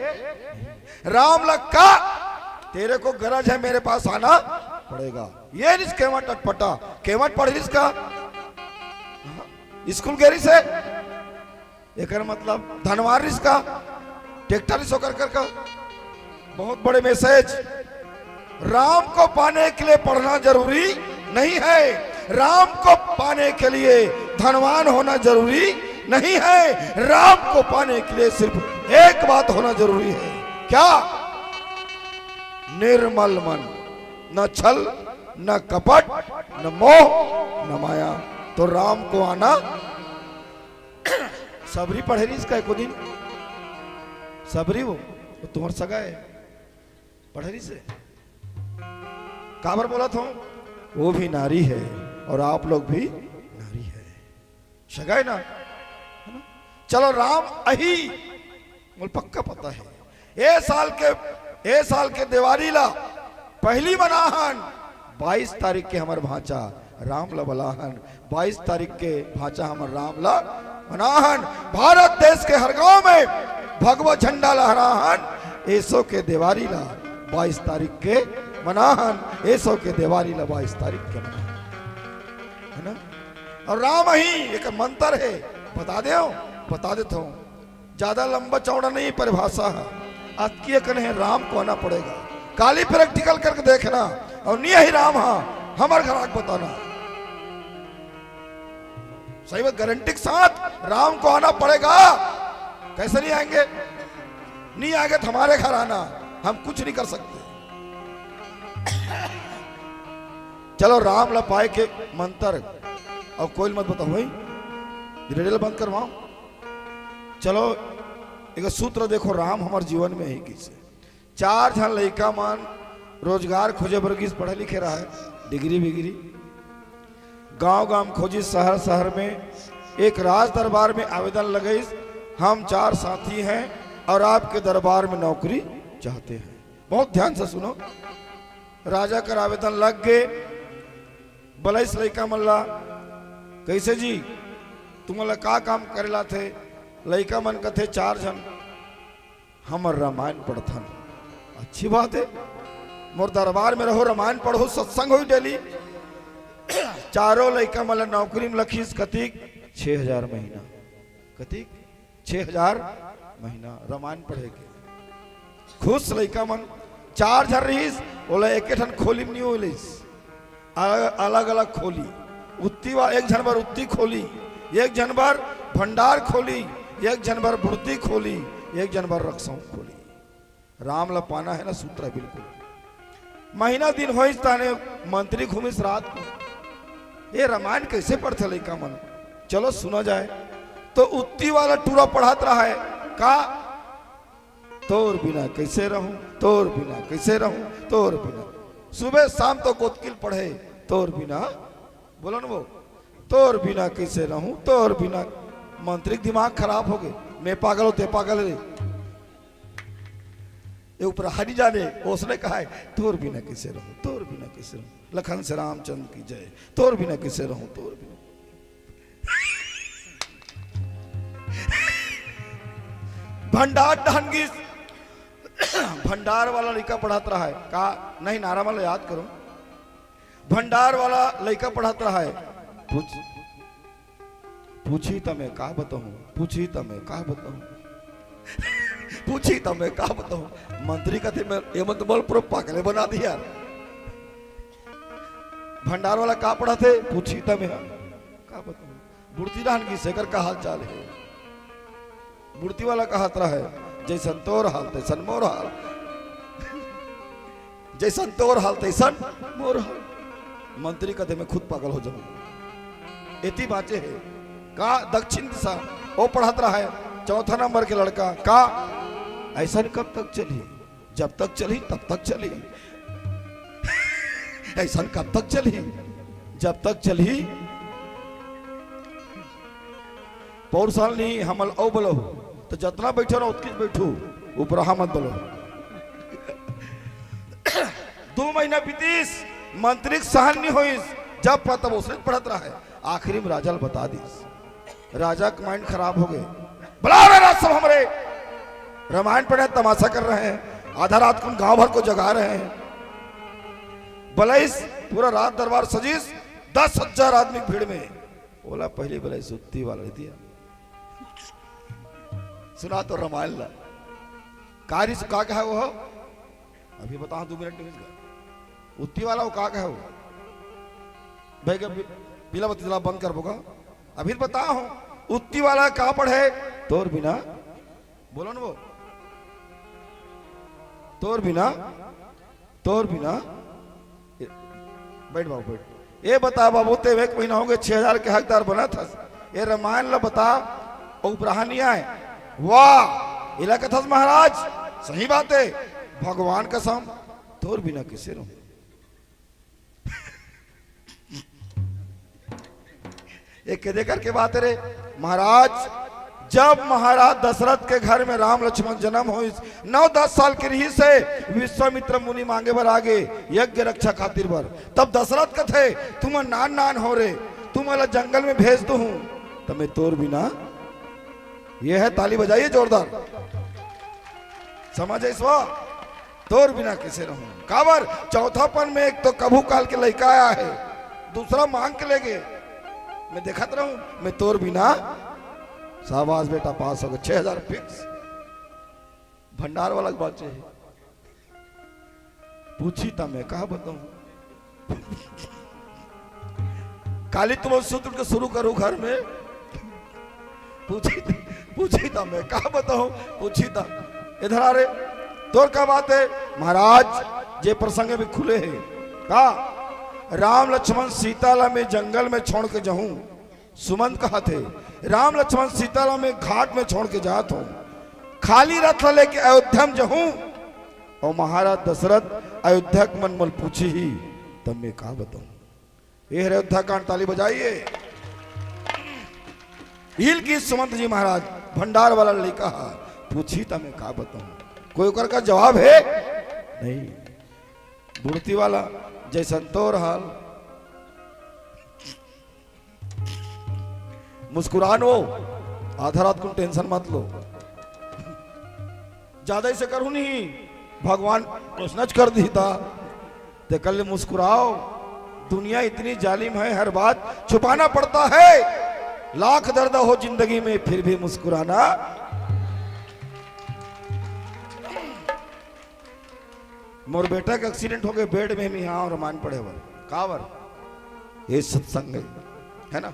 राम लक्का तेरे को गरज है मेरे पास आना पड़ेगा। ये निस केवट अटपटा। केवट पढ़ इसका स्कूल गेरी से एक मतलब धनवार इसका ट्रैक्टर होकर कर का बहुत बड़े मैसेज राम को पाने के लिए पढ़ना जरूरी नहीं है, राम को पाने के लिए धनवान होना जरूरी नहीं है, राम को पाने के लिए सिर्फ एक बात होना जरूरी है। क्या? निर्मल मन, न छल न कपट न मोह न माया। तो राम को आना सबरी पढ़े रही इसका एको दिन सबरी वो तुम्हार सगा है पढ़े रही से काबर बोला था वो भी नारी है और आप लोग भी नारी है, सगा है ना? चलो राम अही बोल पक्का पता है। ए साल के दिवाली ला पहली मनाहन 22 तारीख के हमार भांचा राम ला बलाहन, 22 तारीख के भांचा हमार राम ला मनाहन। भारत देश के हर गांव में भगवा झंडा लहराहन। ऐसो के दिवाली ला 22 तारीख के मनाहन, ऐसो के दिवाली ला 22 तारीख के मनाहन, है ना? और राम ही एक मंत्र है, बता देता हूं, ज्यादा लंबा चौड़ा नहीं परिभाषा है। आज कने राम को आना पड़ेगा, काली प्रैक्टिकल करके देखना और नहीं ही राम हाँ हमारे घर आग बताना। सही बात गारंटी के साथ राम को आना पड़ेगा। कैसे नहीं आएंगे? नहीं आएंगे तो हमारे घर आना, हम कुछ नहीं कर सकते। चलो राम ला पाए के मंत्र और कोई मत बताओ भाई, रेडियो बंद करवाओ। चलो एक सूत्र देखो राम हमारे जीवन में ही किसे 4 जन लड़का मान रोजगार खोजे वर्गीस पढ़े लिखे रहा है, डिग्री बिग्री गांव गांव खोजी, शहर शहर में एक राज दरबार में आवेदन लगाई। हम 4 साथी हैं और आपके दरबार में नौकरी चाहते हैं। बहुत ध्यान से सुनो। राजा का आवेदन लग गए। बलैस लड़का मल्ला कैसे जी तुम का काम करेला थे? लड़का मन का थे 4 जन हमर रामायण पढ़थन। अच्छी बात है, मोर दरबार में रहो, रामायण पढ़ो, सत्संग हो डेली। चारों लड़का मतलब नौकरी में लखीस कतिक 6000 महीना, कतिक 6000 महीना रामायण पढ़ेगे। खुश लड़का मन 4 जन रहीस, बोला एक ठन खोली में नहीं होलिस, अलग अलग खोली। उत्ती एक जन बार उत्ती खोली, एक जन बार भंडार खोली, एक जन बार बुर्ती खोली, एक जन बार रक्षों खोली। राम ला पाना है ना सूत्र बिल्कुल। महीना दिन हो ताने मंत्री घूमिस रात को, ये रामायण कैसे पढ़ते लड़का मन? चलो सुना जाए। तो उत्ती वाला टूरा पढ़ात रहा है का तोर बिना कैसे रहूं, तोर बिना कैसे रहूं, तोर बिना। सुबह शाम तो कोतकिल पढ़े तोर बिना, बोलो ना वो तोर बिना कैसे रहूं, तोर बिना। मंत्री दिमाग खराब हो गए, मैं पागल हो ते पागल रे। ये ऊपर हरी जाने उसने कहा है तोर बिना कैसे रहूं, तोर बिना कैसे रहूं। लखन से रामचंद्र की जय, तोर बिना कैसे रहूं, तोर बिना। भंडार डांगी भंडार वाला लड़का पढ़ाता रहा है का नहीं, नारा वाला याद करो। भंडार वाला लड़का पढ़ाता रहा है, पूछी तमें का बताऊं, पूछी तमें का बताऊं, पूछी तमें का बताऊं। मंत्री कहते मैं ये मत बोल प्रो पागले बना दिया। भंडार वाला का पढ़ाते, पूछी तमें का बताऊं। बुढ़ती रहन की शेखर का हाल चाल है। बुढ़ती वाला का हाथ रहा है जैसन तोर हाल तैसन मोर हाल, जैसन तोर हाल तैसन मोर हाल। मंत्री कहते मैं खुद पागल हो जाऊं। इतनी बातें है का दक्षिण दिशा वो पढ़ाता रहा है 4था नंबर के लड़का का ऐसा कब तक चली, जब तक चली तब तक चली। ऐसा कब तक चली, जब तक चली। पौर साल नहीं हमल ओ बोलो तो जितना बैठो ना उतनी बैठू, ऊपर मत बोलो। 2 महीना बीतीस, मंत्री सहन नहीं हुई, जब तब उसने पढ़त रहा है। आखिरी में राजा बता दी, राजा का माइंड खराब हो गए। बुला रहे सब हमारे रामायण पढ़े तमाशा कर रहे हैं, आधा रात को गांव भर को जगा रहे हैं। बलैस पूरा रात दरबार सजीस 10,000 आदमी भीड़ में। बोला पहली बलैस उत्ती वाला दिया, सुना तो रामायण ला कार्य से का है वो अभी बता 2 मिनट में उत्ती वाला वो का कहो भाई का पीला बत्ती जला बंद कर बोगा अभी बता हूं उत्ती वाला का पढ़े तोर बिना बोलो ना वो तोर बिना बैठ बाबू बैठ ये बता बाबू ते एक महीना हो गए 6000 के हकदार बना था ये रामायण ला बता उपराहनी आए वाह इला कथस महाराज सही बात है भगवान कसम तोर बिना किसे रहूं एक कदे करके बात रे महाराज जब महाराज दशरथ के घर में राम लक्ष्मण जन्म हो 9-10 साल की रही से विश्वामित्र मुनि मांगे बर आगे यज्ञ रक्षा खातिर बर तब दशरथ का थे तुम नान हो रे तुम अला जंगल में भेज दो हूं तब मैं तोर बिना ये है ताली बजाइए जोरदार समझ इस तोर बिना किसे रहूं काबर चौथापन में एक तो कभू काल के लड़का आया है दूसरा मांग के ले गए मैं देखत रहूं मैं तोर बिना शाबाश बेटा पास हो गए 6000 फिक्स भंडार वाला बात है पूछी था मैं कहा बताऊं काली तुम सूत्र के शुरू करूं घर में पूछी था मैं कहा बताऊं पूछी था इधर आ रे तोर क्या बात है महाराज ये प्रसंग भी खुले हैं कहा राम लक्ष्मण सीताला में जंगल में छोड़ के जाऊं सुमंत कहा थे राम लक्ष्मण सीताला में घाट में छोड़ के जात हूं खाली रथ लेके अयोध्या में जाऊं और महाराज दशरथ अयोध्या के मनमल पूछी ही तब मैं कहा बताऊं ये अयोध्या कांड ताली बजाइए हिल की सुमंत जी महाराज भंडार वाला लड़का पूछी तब मैं कहा बताऊं कोई कर का जवाब है नहीं बुढ़ती वाला जैसन तो हाल मुस्कुरानो आधा रात को टेंशन मत लो ज्यादा इसे करूं नहीं भगवान नच कर दी था ते कल मुस्कुराओ दुनिया इतनी जालिम है हर बात छुपाना पड़ता है लाख दर्द हो जिंदगी में फिर भी मुस्कुराना मोर बेटा का एक्सीडेंट हो गए बेड में भी यहाँ रामायण पढ़े वर कावर ये सत्संग है ना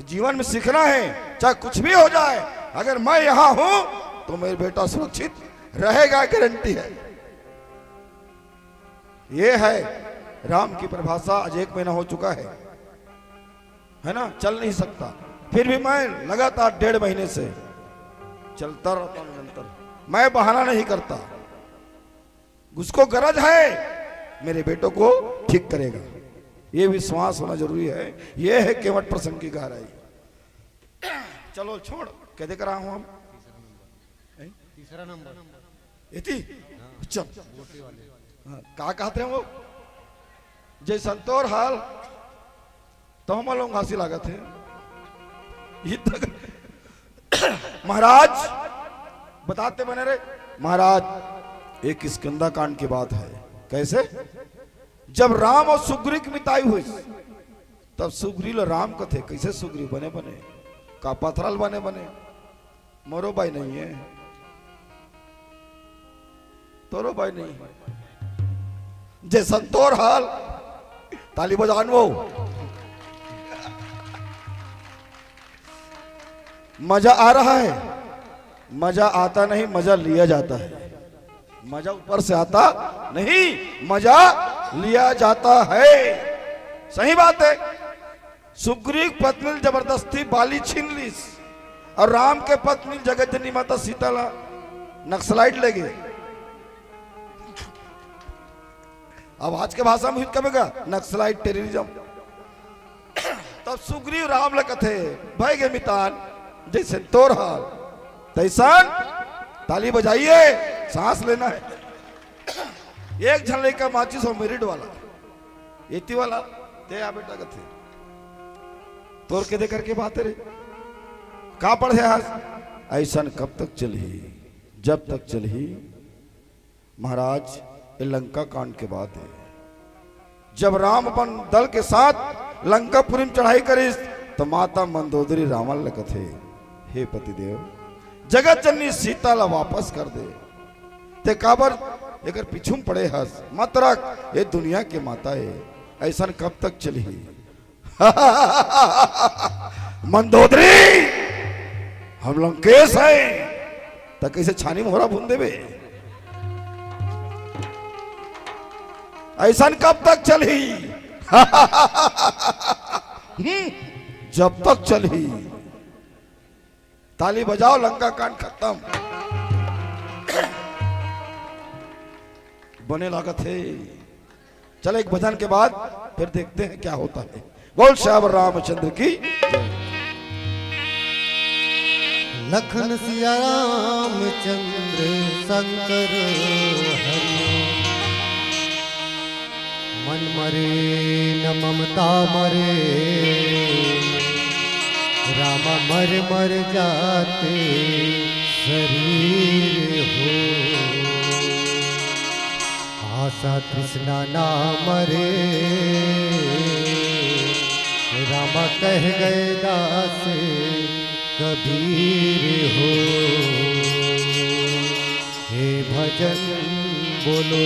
जीवन में सीखना है चाहे कुछ भी हो जाए अगर मैं यहां हूं तो मेरा बेटा सुरक्षित रहेगा गारंटी है है राम की परिभाषा आज 1 महीना हो चुका है ना चल नहीं सकता फिर भी मैं लगातार 1.5 महीने से चलता रहता हूं निरंतर मैं बहाना नहीं करता उसको गरज है मेरे बेटों को ठीक करेगा ये विश्वास होना जरूरी है ये है केवट प्रसंग की गहराई चलो छोड़ क्या देख रहा हूं हम तीसरा नंबर इति चल का कहते हैं वो जय संतोर हाल तो हम लोग हंसी लागत है महाराज बताते बने रे महाराज एक स्कंदा कांड की बात है कैसे जब राम और सुग्रीव की मिताई हुई तब सुग्रीव राम को थे कैसे सुग्रीव बने का पथरल बने मोरो भाई नहीं है तोरो भाई नहीं है जे संतोर हाल ताली बजान वो मजा आ रहा है मजा आता नहीं मजा लिया जाता है मजा ऊपर से आता नहीं मजा लिया जाता है सही बात है सुग्रीव पत्नी जबरदस्ती बाली छीन ली और राम के पत्नी जगत जननी माता सीता नक्सलाइट ले गए अब आज के भाषा में कहेगा नक्सलाइट टेररिज्म तब सुग्रीव राम लकथे भाई गे मितान जैसे तोर हाल तैसान ताली बजाइए सांस लेना है एक झन लेकर माचिस हो मेरिट वाला एती वाला ते आ बेटा कथे तोर के दे करके बात रे का पढ़े आज ऐसा कब तक चली जब तक चली महाराज ये लंका कांड के बाद है जब राम अपन दल के साथ लंकापुरी में चढ़ाई करी तो माता मंदोदरी रावण लगत है हे पतिदेव जगत जननी सीता ला वापस कर दे ते काबर लेकर पीछू में पड़े हंस मत रख, ये दुनिया के माता है, ऐसा कब तक चली। मंदोदरी हम लंकेश हैं तक कैसे छानी मोहरा भून देवे, ऐसा कब तक चली। जब तक चली। ताली बजाओ, लंका कांड खत्म। बने लागत है। चलो एक भजन के बाद फिर देखते हैं क्या होता है। बोल श्यावर रामचंद्र की जय। लखन सिया रामचंद्र शंकर हरि, मन मरे न ममता मरे, रामा मर मर जाते शरीर हो, आशा तृष्णा ना मरे, रामा कह गए दास कबीर हो। हे भजन बोलो,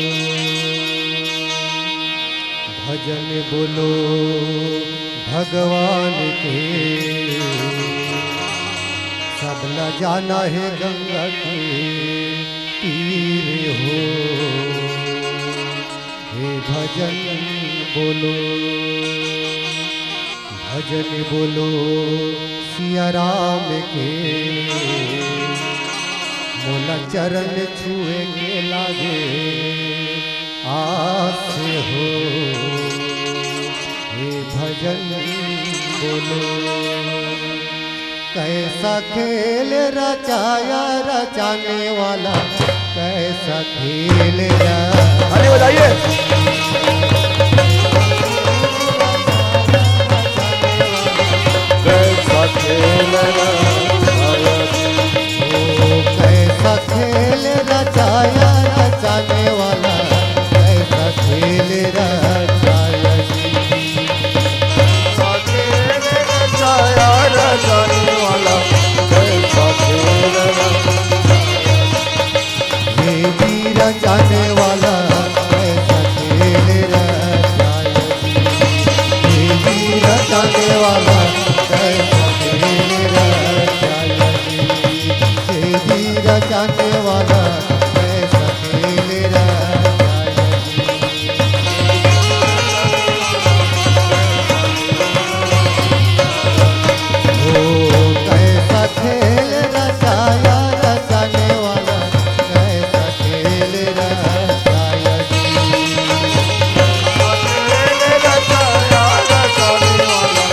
भजन बोलो भगवान के, सब न जाना है गंगा के तीर हो। हे भजन बोलो, भजन बोलो सिया राम के, मोला चरण छुए के लागे आस हो। हे भजन बोलो, कैसा खेल रचाया रचाने वाला, कैसा खेल ताली बजाइए। कैसा खेल कैसा खेल रचाया रचाने वाला, कैसा खेल रचाया रचाने वाला, कैसा खेल देवी रचाने वाला, कैसा खेल रचाया देवी रचाने वाला, कैसा खेल रचाया देवी रचाने वाला, कैसा खेल रचाया। कैसा खेल रचाया रचाने वाला, कैसा खेल रचाया रचाया रचाने वाला,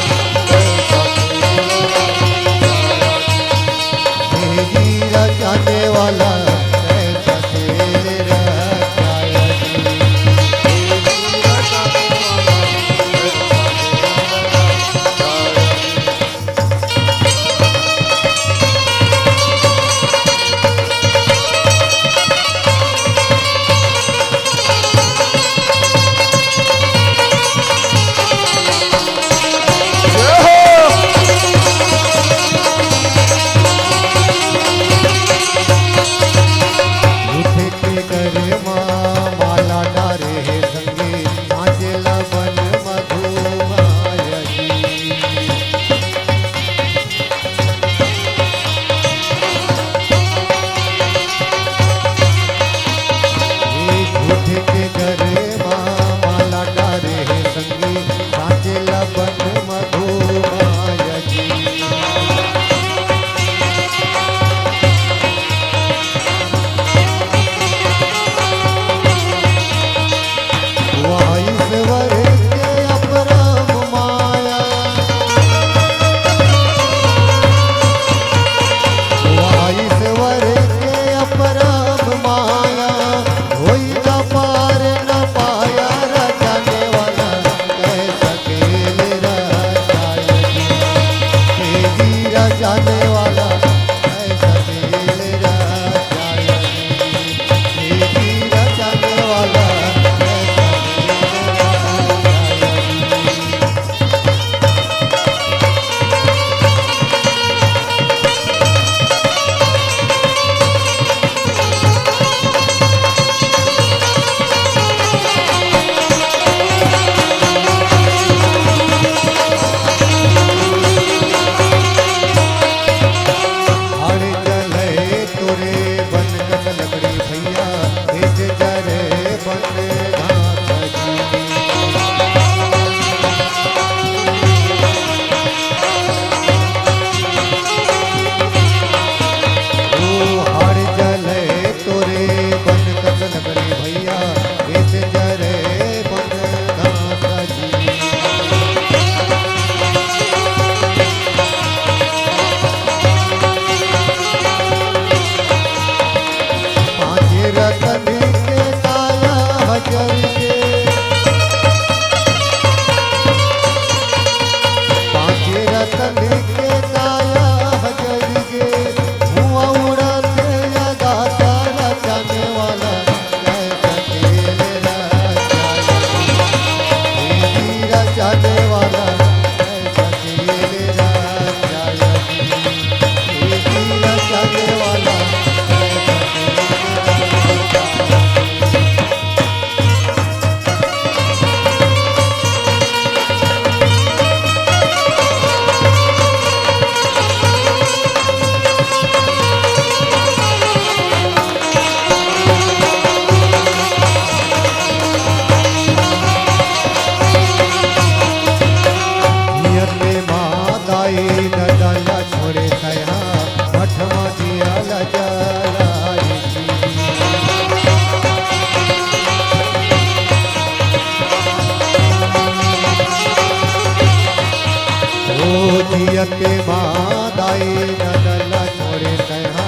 यते मादाई नदला छोड़े तहा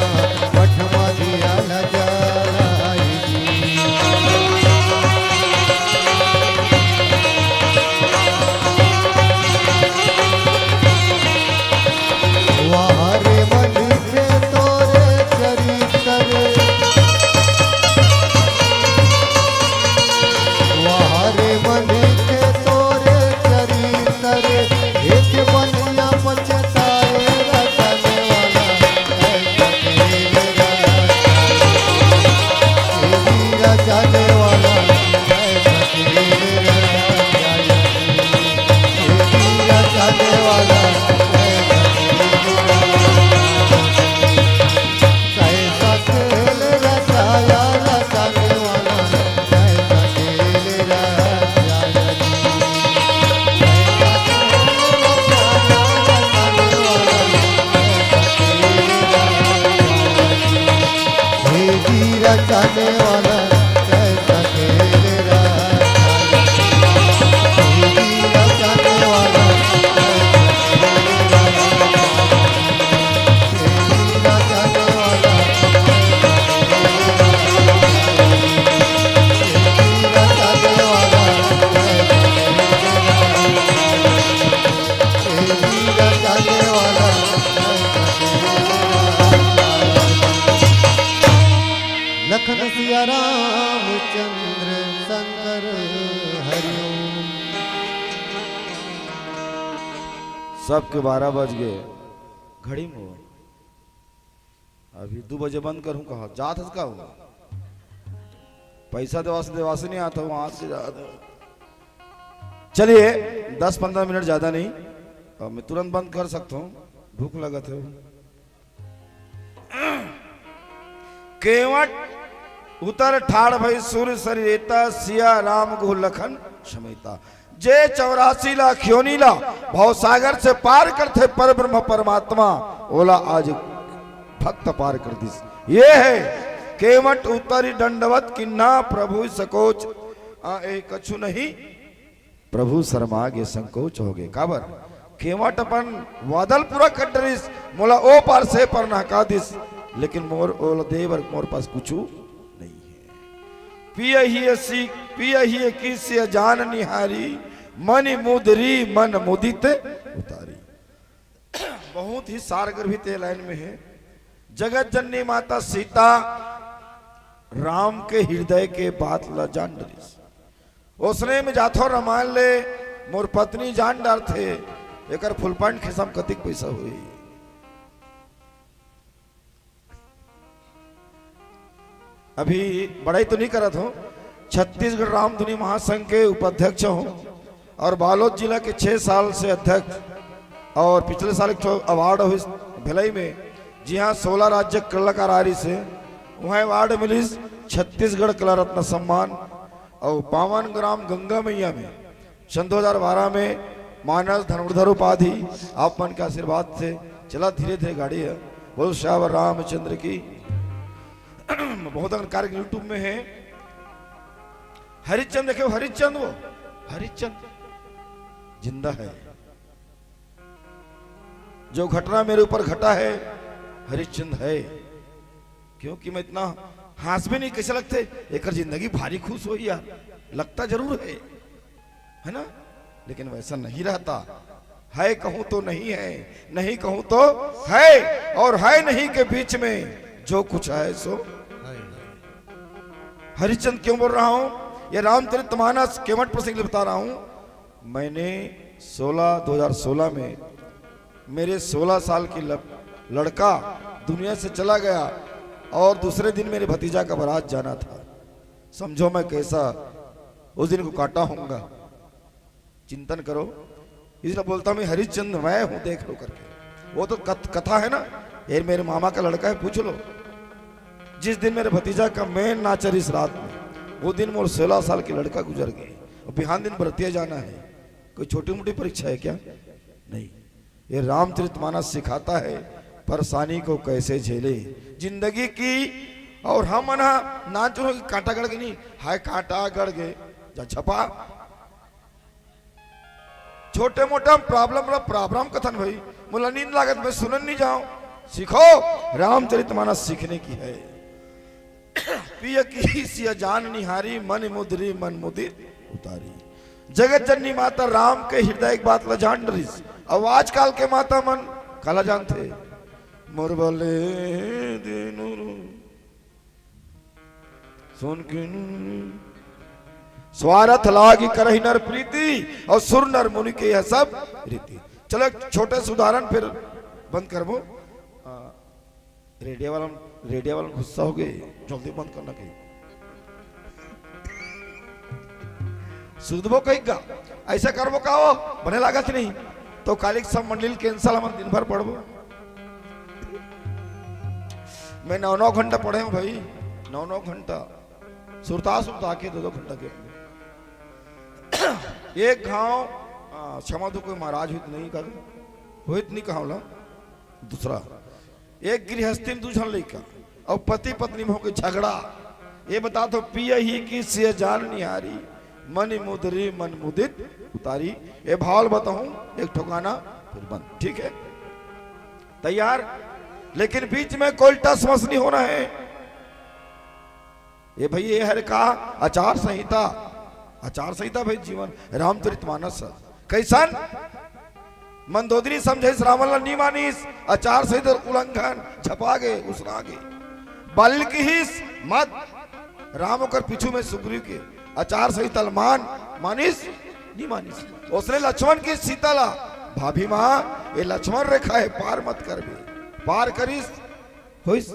मठमा दिया लजाई वारे मन के तोरे चरित्र वारे मन के तोरे चरित्र एक बनिया पछताए रचने वाला रचने वाला रचने वाला कैसा खेल रचाया रचने वाला कैसा खेल रचाया रचाने वाला कैसा खेल रचाने वाला रचाने वाला रचाने वाला रचाने वाला लखन सिया रामचंद्र शंकर हरिओम। सबके 12 बज गए घड़ी में हुआ। अभी 2 बजे बंद करूं कहा जात का हुआ पैसा देवास नहीं आता हूँ हाथ से ज्यादा। चलिए 10-15 मिनट ज्यादा नहीं और मैं तुरंत बंद कर सकता हूँ भूख लगा थे। केवट उतर ठाड़ भई सूर्य सरिता सिया राम गुह लखन समेता जे 84 लाख योनीला भव सागर से पार करते पर ब्रह्म परमात्मा ओला आज भक्त पार कर दिस। ये है केवट उतरी दंडवत किन्ना प्रभु सकोच कछु नहीं प्रभु शर्मागे संकोच हो गए काबर केवट अपन वादल पूरा कटरिस मोला ओ पार से पर नहका दिस लेकिन मोर ओल देवर मोर पास कुछ नहीं है। पिया ही किस जान निहारी मन मुदरी मन मुदित उतारी। बहुत ही सारगर्भित लाइन में है। जगत जननी माता सीता राम के हृदय के बात ला जान डरी उसने में जाथो रामायण ले मोर पत्नी जान डर थे एक फुलपंड खिसम कतिक पैसा हुई। अभी बड़ाई तो नहीं करत हूँ छत्तीसगढ़ रामधुनी महासंघ के उपाध्यक्ष हूँ और बालोद जिला के 6 साल से अध्यक्ष और पिछले साल एक अवार्ड हुई भिलाई में जी हाँ 16 राज्य कलाकारी से वहाँ अवार्ड मिली छत्तीसगढ़ कला रत्न सम्मान और 52 ग्राम गंगा मैया में सन 2012 में मानस धनुर्धर उपाधि आप मन के आशीर्वाद से चला धीरे धीरे गाड़ी है बोल श्यावर रामचंद्र की। बहुत कार्यक्रम यूट्यूब में है। हरिश्चंद्र देखे हरिश्चंद्र वो हरिश्चंद्र जिंदा है। जो घटना मेरे ऊपर घटा है हरिश्चंद्र है क्योंकि मैं इतना हंस भी नहीं कैसे लगते एक जिंदगी भारी खुश हो यार लगता जरूर है ना लेकिन वैसा नहीं रहता है कहूं तो नहीं है नहीं कहूं तो है और है नहीं के बीच में जो कुछ है सो हरिश्चंद्र क्यों बोल रहा हूं ये रामचरितमानस केवट प्रसंग बता रहा हूं। मैंने 2016 में मेरे 16 साल की लड़का दुनिया से चला गया और दूसरे दिन मेरे भतीजा का बारात जाना था। समझो मैं कैसा उस दिन को काटा होऊंगा चिंतन करो इसलिए बोलता हूं मैं हरिश्चंद्र मैं हूं देख लो करके। वो तो कथा है ना ये मेरे मामा का लड़का है पूछ लो। जिस दिन मेरे भतीजा का मेन नाचर इस रात में वो दिन मोर 16 साल की लड़का गुजर गए और बिहान दिन बरतिया जाना है। कोई छोटी मोटी परीक्षा है क्या नहीं। ये रामचरितमानस सिखाता है परेशानी को कैसे झेले जिंदगी की। और हम ना नाचो कांटा गड़ के नहीं हाय कांटा गड़ गए जा छपा छोटे मोटा प्रॉब्लम कथन भाई मुला नींद लागत में सुनन नहीं जाओ सीखो रामचरितमानस सीखने की है। पिय की सिया जान निहारी मन मुदिर उतारी जगत जननी माता राम के हृदय एक बात ला जान डरिस। अब आजकल के माता मन काला जानते मोर बोले सुन के स्वार्थ लागी करहि नर प्रीति और सुर नर मुनि के यह सब रीति। चलो एक छोटे से उदाहरण फिर बंद करबो। रेडियो वाला गुस्सा हो गए जल्दी बंद करना कहीं सुधबो कहेगा ऐसा करबो का हो बने लागत नहीं तो कालिक सब मंडल कैंसल हम दिन भर पढ़बो। मैं 9 घंटा पढ़े हूं भाई 9 घंटा सुरता के 2 घंटा के एक गांव क्षमा तो कोई महाराज हुई नहीं का हुई नहीं कहा दूसरा एक गृहस्थी में दूसरा लड़का और पति पत्नी में होकर झगड़ा ये बता दो पिया ही की से जान निहारी मन मुदित उतारी। ये भाव बताऊं एक ठोकाना फिर बंद ठीक है तैयार लेकिन बीच में कोई टस मस नहीं होना है। ये भाई ये है का आचार संहिता भाई जीवन रामचरितमानस कैसन मंदोदरी समझे रावण नहीं मानीस आचार संहिता उल्लंघन छपा गए उसरा गए बाल्मीकि ही मत राम कर पीछू में सुग्रीव के आचार संहिता मानिस नहीं मानिस उसने लक्ष्मण की सीता ला भाभी माँ ये लक्ष्मण रेखा है पार मत कर भी पार करिस होइस।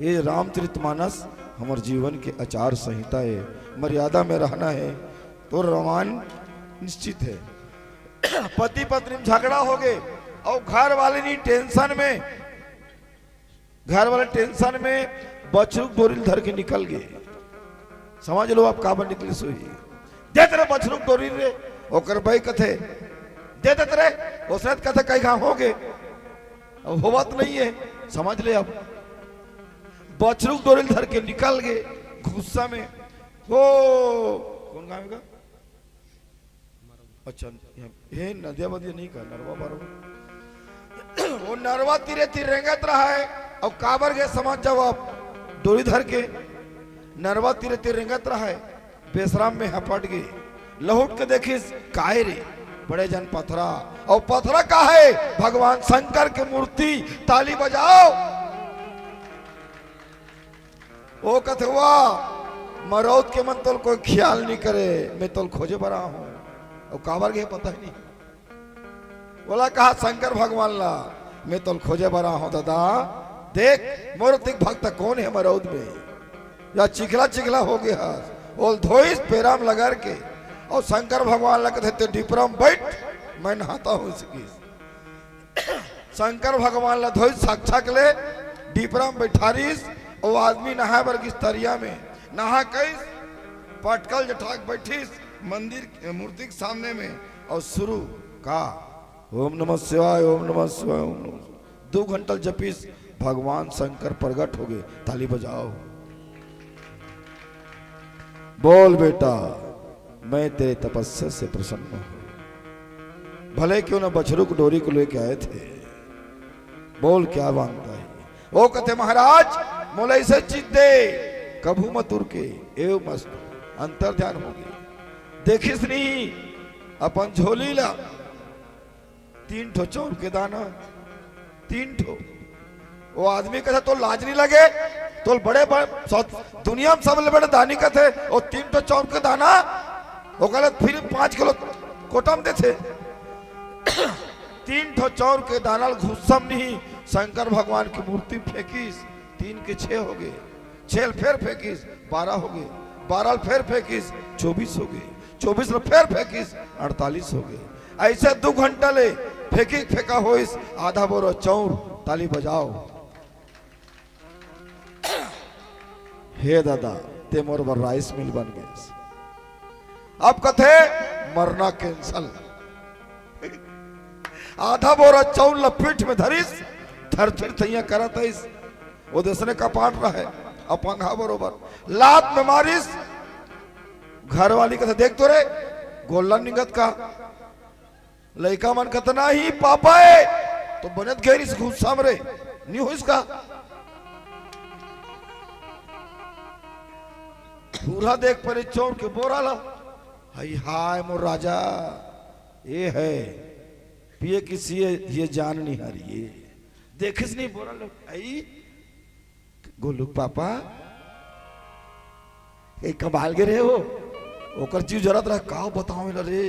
ये रामचरितमानस हमारे जीवन के आचार संहिता है मर्यादा में रहना है तो रमान निश्चित है। पति पत्नी में झगड़ा हो गए और घर वाले नहीं टेंशन में बछरू डोरी धर के निकल गए समझ लो आप काबर निकली सोई दे तेरे बछरू डोरी रे ओकर भाई कथे दे दे तेरे उसने कथे कई घाव हो गए अब हो बात नहीं है समझ ले अब बछरू डोरी धर के निकल गए गुस्सा में हो कौन गाँव का अच्छा ये नदिया बदिया नहीं का नरवा बारो वो नरवा तीरे रेंगत रहा है अब काबर गए समझ जाओ आप डोरी धर के नरवा तीरे रेंगत रहा है बेसराम में हपट गए लहुट के देखिस काहे रे बड़े जन पथरा और पथरा का है भगवान शंकर की मूर्ति ताली बजाओ वो कथ हुआ मरौत के मन तो कोई ख्याल नहीं करे मैं तो खोजे बरा हूं और काबर गए पता ही नहीं बोला कहा शंकर भगवान ला मैं तो खोजे बरा हूं दादा देख मूर्तिक भक्त कौन है मरौद में या चिखला हो गया और धोइस पेराम लगा के और शंकर भगवान ला कहते डिपरम बैठ मैं नहाता हूं इसकी शंकर भगवान ला धोइस साक्षात ले डिपरम बैठारिस और आदमी नहा वर्ग तरिया में नहा कैस पटकल जठाक बैठीस मंदिर मूर्ति के सामने में और शुरू का ओम नमः शिवाय ओम नमः शिवाय ओम नमः 2 घंटा जपीस भगवान शंकर प्रकट हो गए ताली बजाओ बोल बेटा मैं तेरे तपस्या से प्रसन्न हूं भले क्यों ना बछरू को डोरी को लेके आए थे बोल क्या मांगता है वो कहते महाराज मोलाई से जीत दे कभू मतुर के एव मस्त अंतर ध्यान हो गई देखिस नहीं अपन झोली ला 3 ठो चौर के दाना 3 ठो वो आदमी कहता तो लाज नहीं लगे तो बड़े दुनिया में सब बड़े दानी का थे और 3 ठो चौर के दाना वो गलत फिर 5 किलो कोटम दे थे 3 ठो चौर के दाना घुसम नहीं शंकर भगवान की मूर्ति फेंकीस 3 के 6 हो गए 6 फिर फेंकीस 12 हो गए 12 फिर फेंकीस 24 हो गए 24 फिर फेंकीस 48 हो गए ऐसे 2 घंटा ले फेंका हो इस आधा बोरो चौर ताली बजाओ हे दादा ते मोर बर राइस मिल बन गए अब कथे मरना कैंसल आधा बोरा चौर लपीठ में धरिस थर थर थैया करत है वो दूसरे का पाट रहा है अब पंखा बरोबर लात में मारिस घर वाली कथा देख तो रे गोल्ला निगत का लड़का मन कतना ही पापा है तो बनत गैर इस गुस्सा मरे नहीं हो इसका पूरा देख पर चोर के बोरा ला हाय हाय मोर राजा ये है पिए किसी ये जान नहीं हारी ये देखिस नहीं बोरा लो आई गोलू पापा एक कबाल गे रहे हो ओकर चीज जरूरत रहा का बताओ रे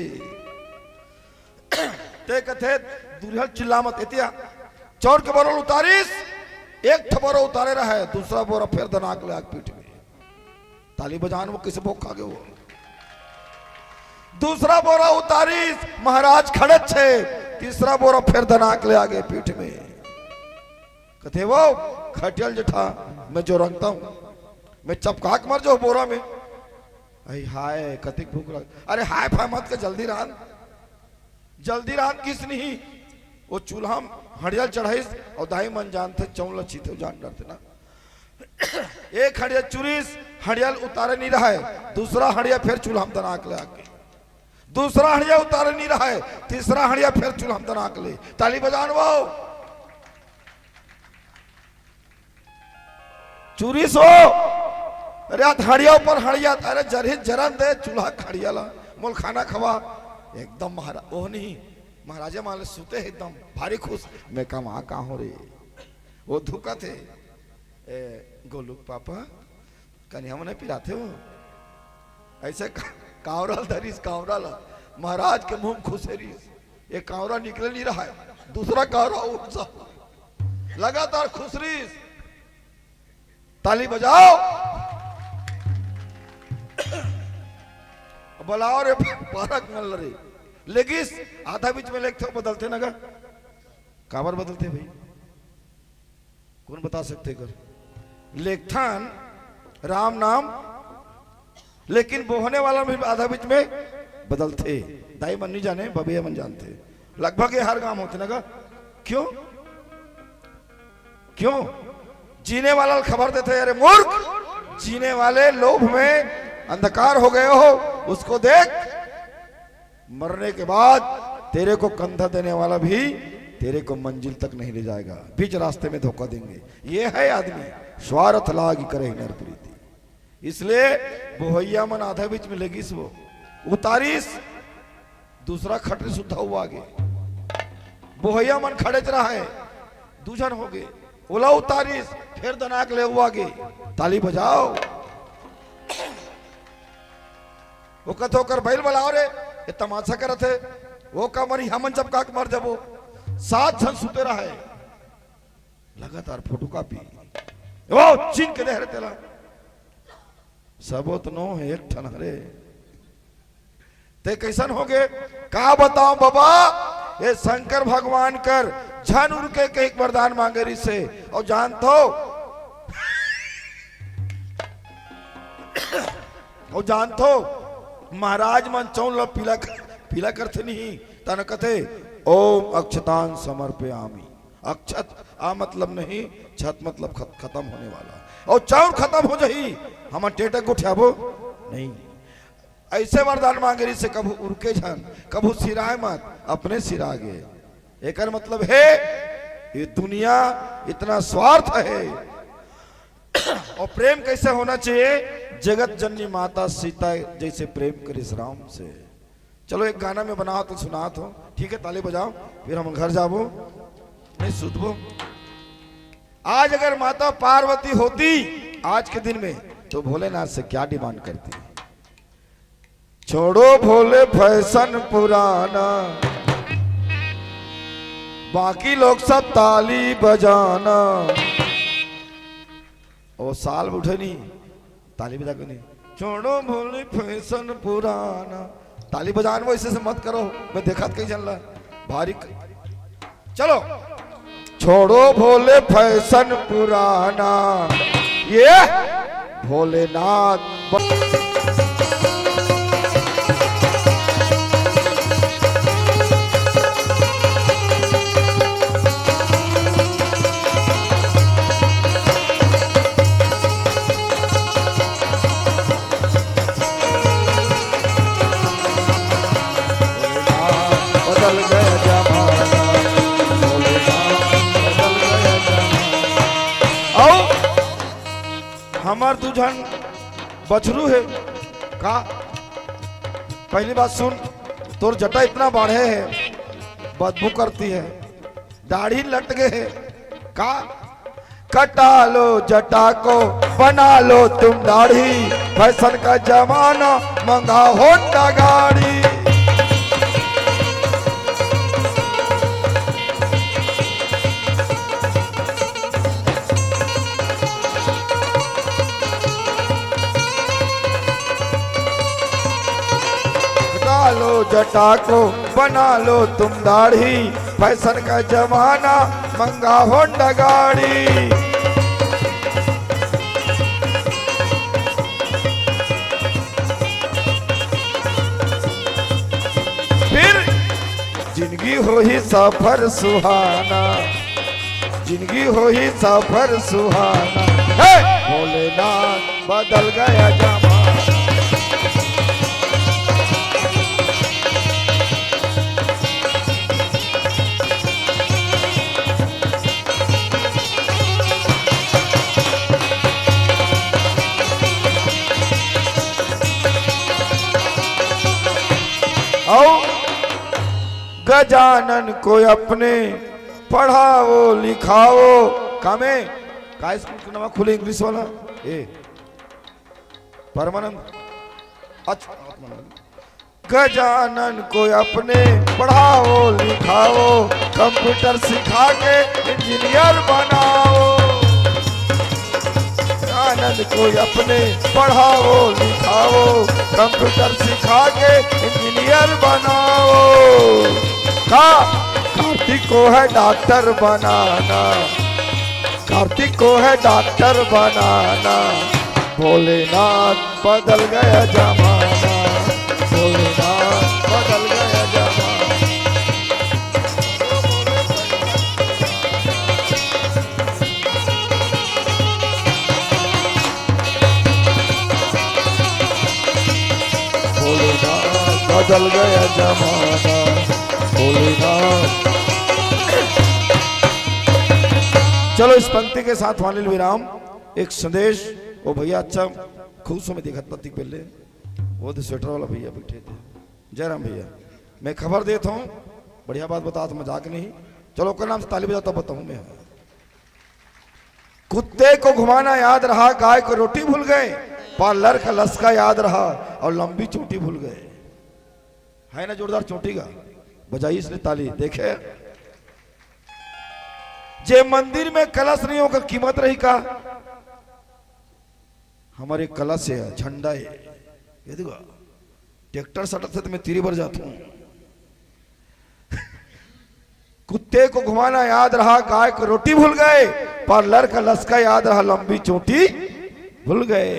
ते कथे दुर्हल चिल्ला मत एतिया चोर के बोरा उतारिस एक ठबोरा उतारे रहा है दूसरा बोरा फिर दनाक ले आग पीठ में ताली बजान वो किसे भोग खागे वो दूसरा बोरा उतारिस महाराज खड़े छे तीसरा बोरा फिर दनाक ले आगे पीठ में कथे वो खटियल जठा मैं जो रंगता हूं मैं चपकाक मर जाओ बोरा में आई हाय कतिक भूख लग अरे हाय फाय मत के जल्दी रात किस नहीं वो चूल्हा हड़ियल चढ़ाइस और दाई मन जानते चौल चीते जान डरते ना एक हड़िया चुरीस हड़ियल उतारे नहीं रहा है दूसरा हड़िया फिर चूल्हा में तनाक ले आके दूसरा हड़िया उतारे नहीं रहा है तीसरा हड़िया फिर चूल्हा में तनाक ले ताली बजान वो चुरीस हो अरे हड़िया ऊपर हड़िया अरे जरे जरन दे चूल्हा खड़िया ला मोल खाना खवा एकदम महाराज ओह नहीं महाराजा मान सुते एकदम भारी खुश मैं कहाँ हो रे वो धुका थे गोलू पापा कन्या नहीं पिलाते हो ऐसे कावरा धरीस कावरा ला महाराज के मुंह खुशेरी ये कावरा निकल नहीं रहा है दूसरा कावरा उठा लगातार खुशरीस ताली बजाओ बुलाओ रे पारक मल रे लेकिस आधा बीच में लेखते बदलते ना काबर बदलते भाई कौन बता सकते कर लेखथान राम नाम लेकिन बोहने वाला भी आधा बीच में बदलते दाई मन नहीं जाने बबिया मन जानते लगभग ये हर काम होते ना क्यों क्यों जीने वाला खबर देते अरे मूर्ख जीने वाले लोभ में अंधकार हो गए हो उसको देख मरने के बाद तेरे को कंधा देने वाला भी तेरे को मंजिल तक नहीं ले जाएगा बीच रास्ते में धोखा देंगे ये है आदमी स्वार्थ लागी करे नर प्रीति इसलिए बोहैया मन आधा बीच में लेगिस वो उतारिस दूसरा खटरे सुधा हुआ आगे बोहैया मन खड़े रहा है दूजन हो गए ओला उतारिस फिर दनाक ले हुआ आगे ताली बजाओ वो कथो कर बैल बुलाओ रे ये तमाशा करत है वो का मरी हमन जब काक मर जबो 7 जन सुते रहा है लगातार फोटो कॉपी वो चीन के देहरे तेला सबोत नो है एक ठन हरे ते कैसन हो गए का बताओ बाबा ये शंकर भगवान कर झन उनके के एक वरदान मांगे री से और जानतो और जानतो महाराज मन चौल पीला करते नहीं तन कथे ओम अक्षतान समर्पयामि अक्षत आ मतलब नहीं छत मतलब खत्म होने वाला और चाउर खत्म हो जाही हम टेटक उठाबो नहीं ऐसे वरदान मांगे रही से कभू उड़के जान कभू सिराए मत अपने सिरा गए एक मतलब है ये दुनिया इतना स्वार्थ है और प्रेम कैसे होना चाहिए जगत जननी माता सीता जैसे प्रेम करिस राम से चलो एक गाना में बनाओ तो सुना तो ठीक है ताली बजाओ फिर हम घर जाबो नहीं सुधबो आज अगर माता पार्वती होती आज के दिन में तो भोलेनाथ से क्या डिमांड करती छोड़ो भोले फैशन पुराना बाकी लोग सब ताली बजाना और साल उठे नहीं ताली बजा नहीं छोड़ो भोले फैशन पुराना ताली बजान वो इसे से मत करो मैं देखा कहीं चल रहा भारी चलो छोड़ो भोले फैशन पुराना ये भोलेनाथ बदल गए हमार तुझन बछरू है का। पहली बात सुन, तोर जटा इतना बाढ़े है, बदबू करती है, दाढ़ी लटके है का। कटा लो जटा को, बना लो तुम दाढ़ी, फैशन का जमाना, मंगा होंडा गाड़ी। लो जटा को, बना लो तुम दाढ़ी, फैशन का जमाना, मंगा होंडा गाड़ी। फिर जिंदगी हो ही सफर सुहाना, जिंदगी हो ही सफर सुहाना, भोलेनाथ बदल गया जमाना। गजानन को अपने पढ़ाओ लिखाओ, कामे का स्कूल का नाम खुले इंग्लिश वाला ए परमानंद। अच्छा, गजानन को अपने पढ़ाओ लिखाओ, कंप्यूटर सिखा के इंजीनियर बनाओ। आनंद को अपने पढ़ाओ लिखाओ, कंप्यूटर सिखा के इंजीनियर बनाओ। कार्तिक को है डॉक्टर बनाना, कार्तिक को है डॉक्टर बनाना, भोलेनाथ बदल गया जमाना, भोलेनाथ बदल गया जमाना। भोलेनाथ बदल गया जमाना, भोलेनाथ। चलो इस पंक्ति के साथ वाले विराम। एक संदेश, वो भैया अच्छा खुश में देखा पति पहले, वो तो स्वेटर वाला भैया बैठे थे, जयराम भैया। मैं खबर देता हूँ, बढ़िया बात बता, तो मजाक नहीं। चलो उसका नाम से ताली बजाता बताऊं मैं। कुत्ते को घुमाना याद रहा, गाय को रोटी भूल गए, पार्लर का लस्का याद रहा, और लंबी चोटी भूल गए। है ना जोरदार चोटी का, बजाई इसने ताली। देखे जे मंदिर में कलश नहीं होकर कीमत रही का। हमारे कलश है, झंडा है, ये देखो ट्रैक्टर सटक से तो मैं तीरी भर जाता हूं। कुत्ते को घुमाना याद रहा, गाय को रोटी भूल गए, पार्लर का लस्का याद रहा, लंबी चोटी भूल गए।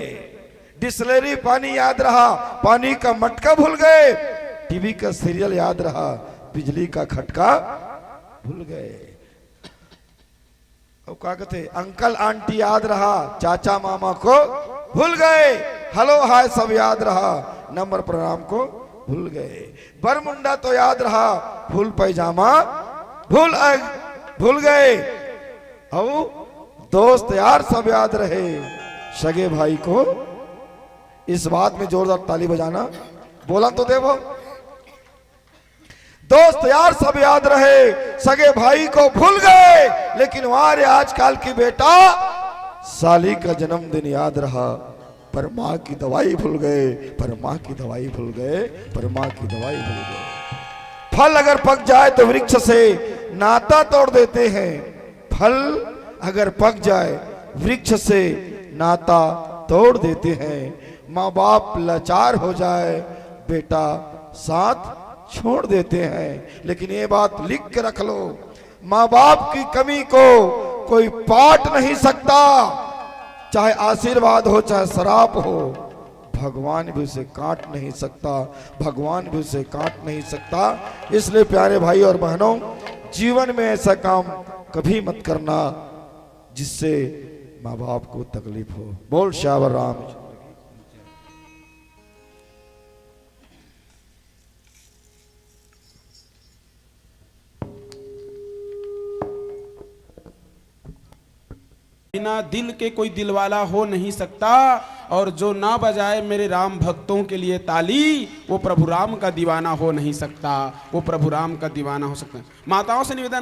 डिस्लरी पानी याद रहा, पानी का मटका भूल गए। टीवी का सीरियल याद रहा, बिजली का खटका भूल गए। अब क्या कहते, अंकल आंटी याद रहा, चाचा मामा को भूल गए। हेलो हाय सब याद रहा, नंबर प्रणाम को भूल गए। बरमुंडा तो याद रहा, फुल पैजामा भूल गए। अब दोस्त यार सब याद रहे, सगे भाई को। इस बात में जोरदार ताली बजाना, बोला तो देवो। दोस्त यार सब याद रहे, सगे भाई को भूल गए, लेकिन हमारे आजकल की बेटा साली का जन्मदिन याद रहा, पर माँ की दवाई भूल गए, पर माँ की दवाई भूल गए, पर माँ की दवाई भूल गए। फल अगर पक जाए तो वृक्ष से नाता तोड़ देते हैं, फल अगर पक जाए वृक्ष से नाता तोड़ देते हैं। माँ बाप लाचार हो जाए, बेटा साथ छोड़ देते हैं। लेकिन ये बात लिख के रख लो, माँ बाप की कमी को कोई पाट नहीं सकता, चाहे आशीर्वाद हो चाहे शराप हो, भगवान भी उसे काट नहीं सकता, भगवान भी उसे काट नहीं सकता। इसलिए प्यारे भाई और बहनों, जीवन में ऐसा काम कभी मत करना जिससे माँ बाप को तकलीफ हो। बोल श्यावर राम। बिना दिल के कोई दिलवाला हो नहीं सकता, और जो ना बजाए मेरे राम भक्तों के लिए ताली, वो प्रभु राम का दीवाना हो नहीं सकता, वो प्रभु राम का दीवाना हो सकता है। माताओं से निवेदन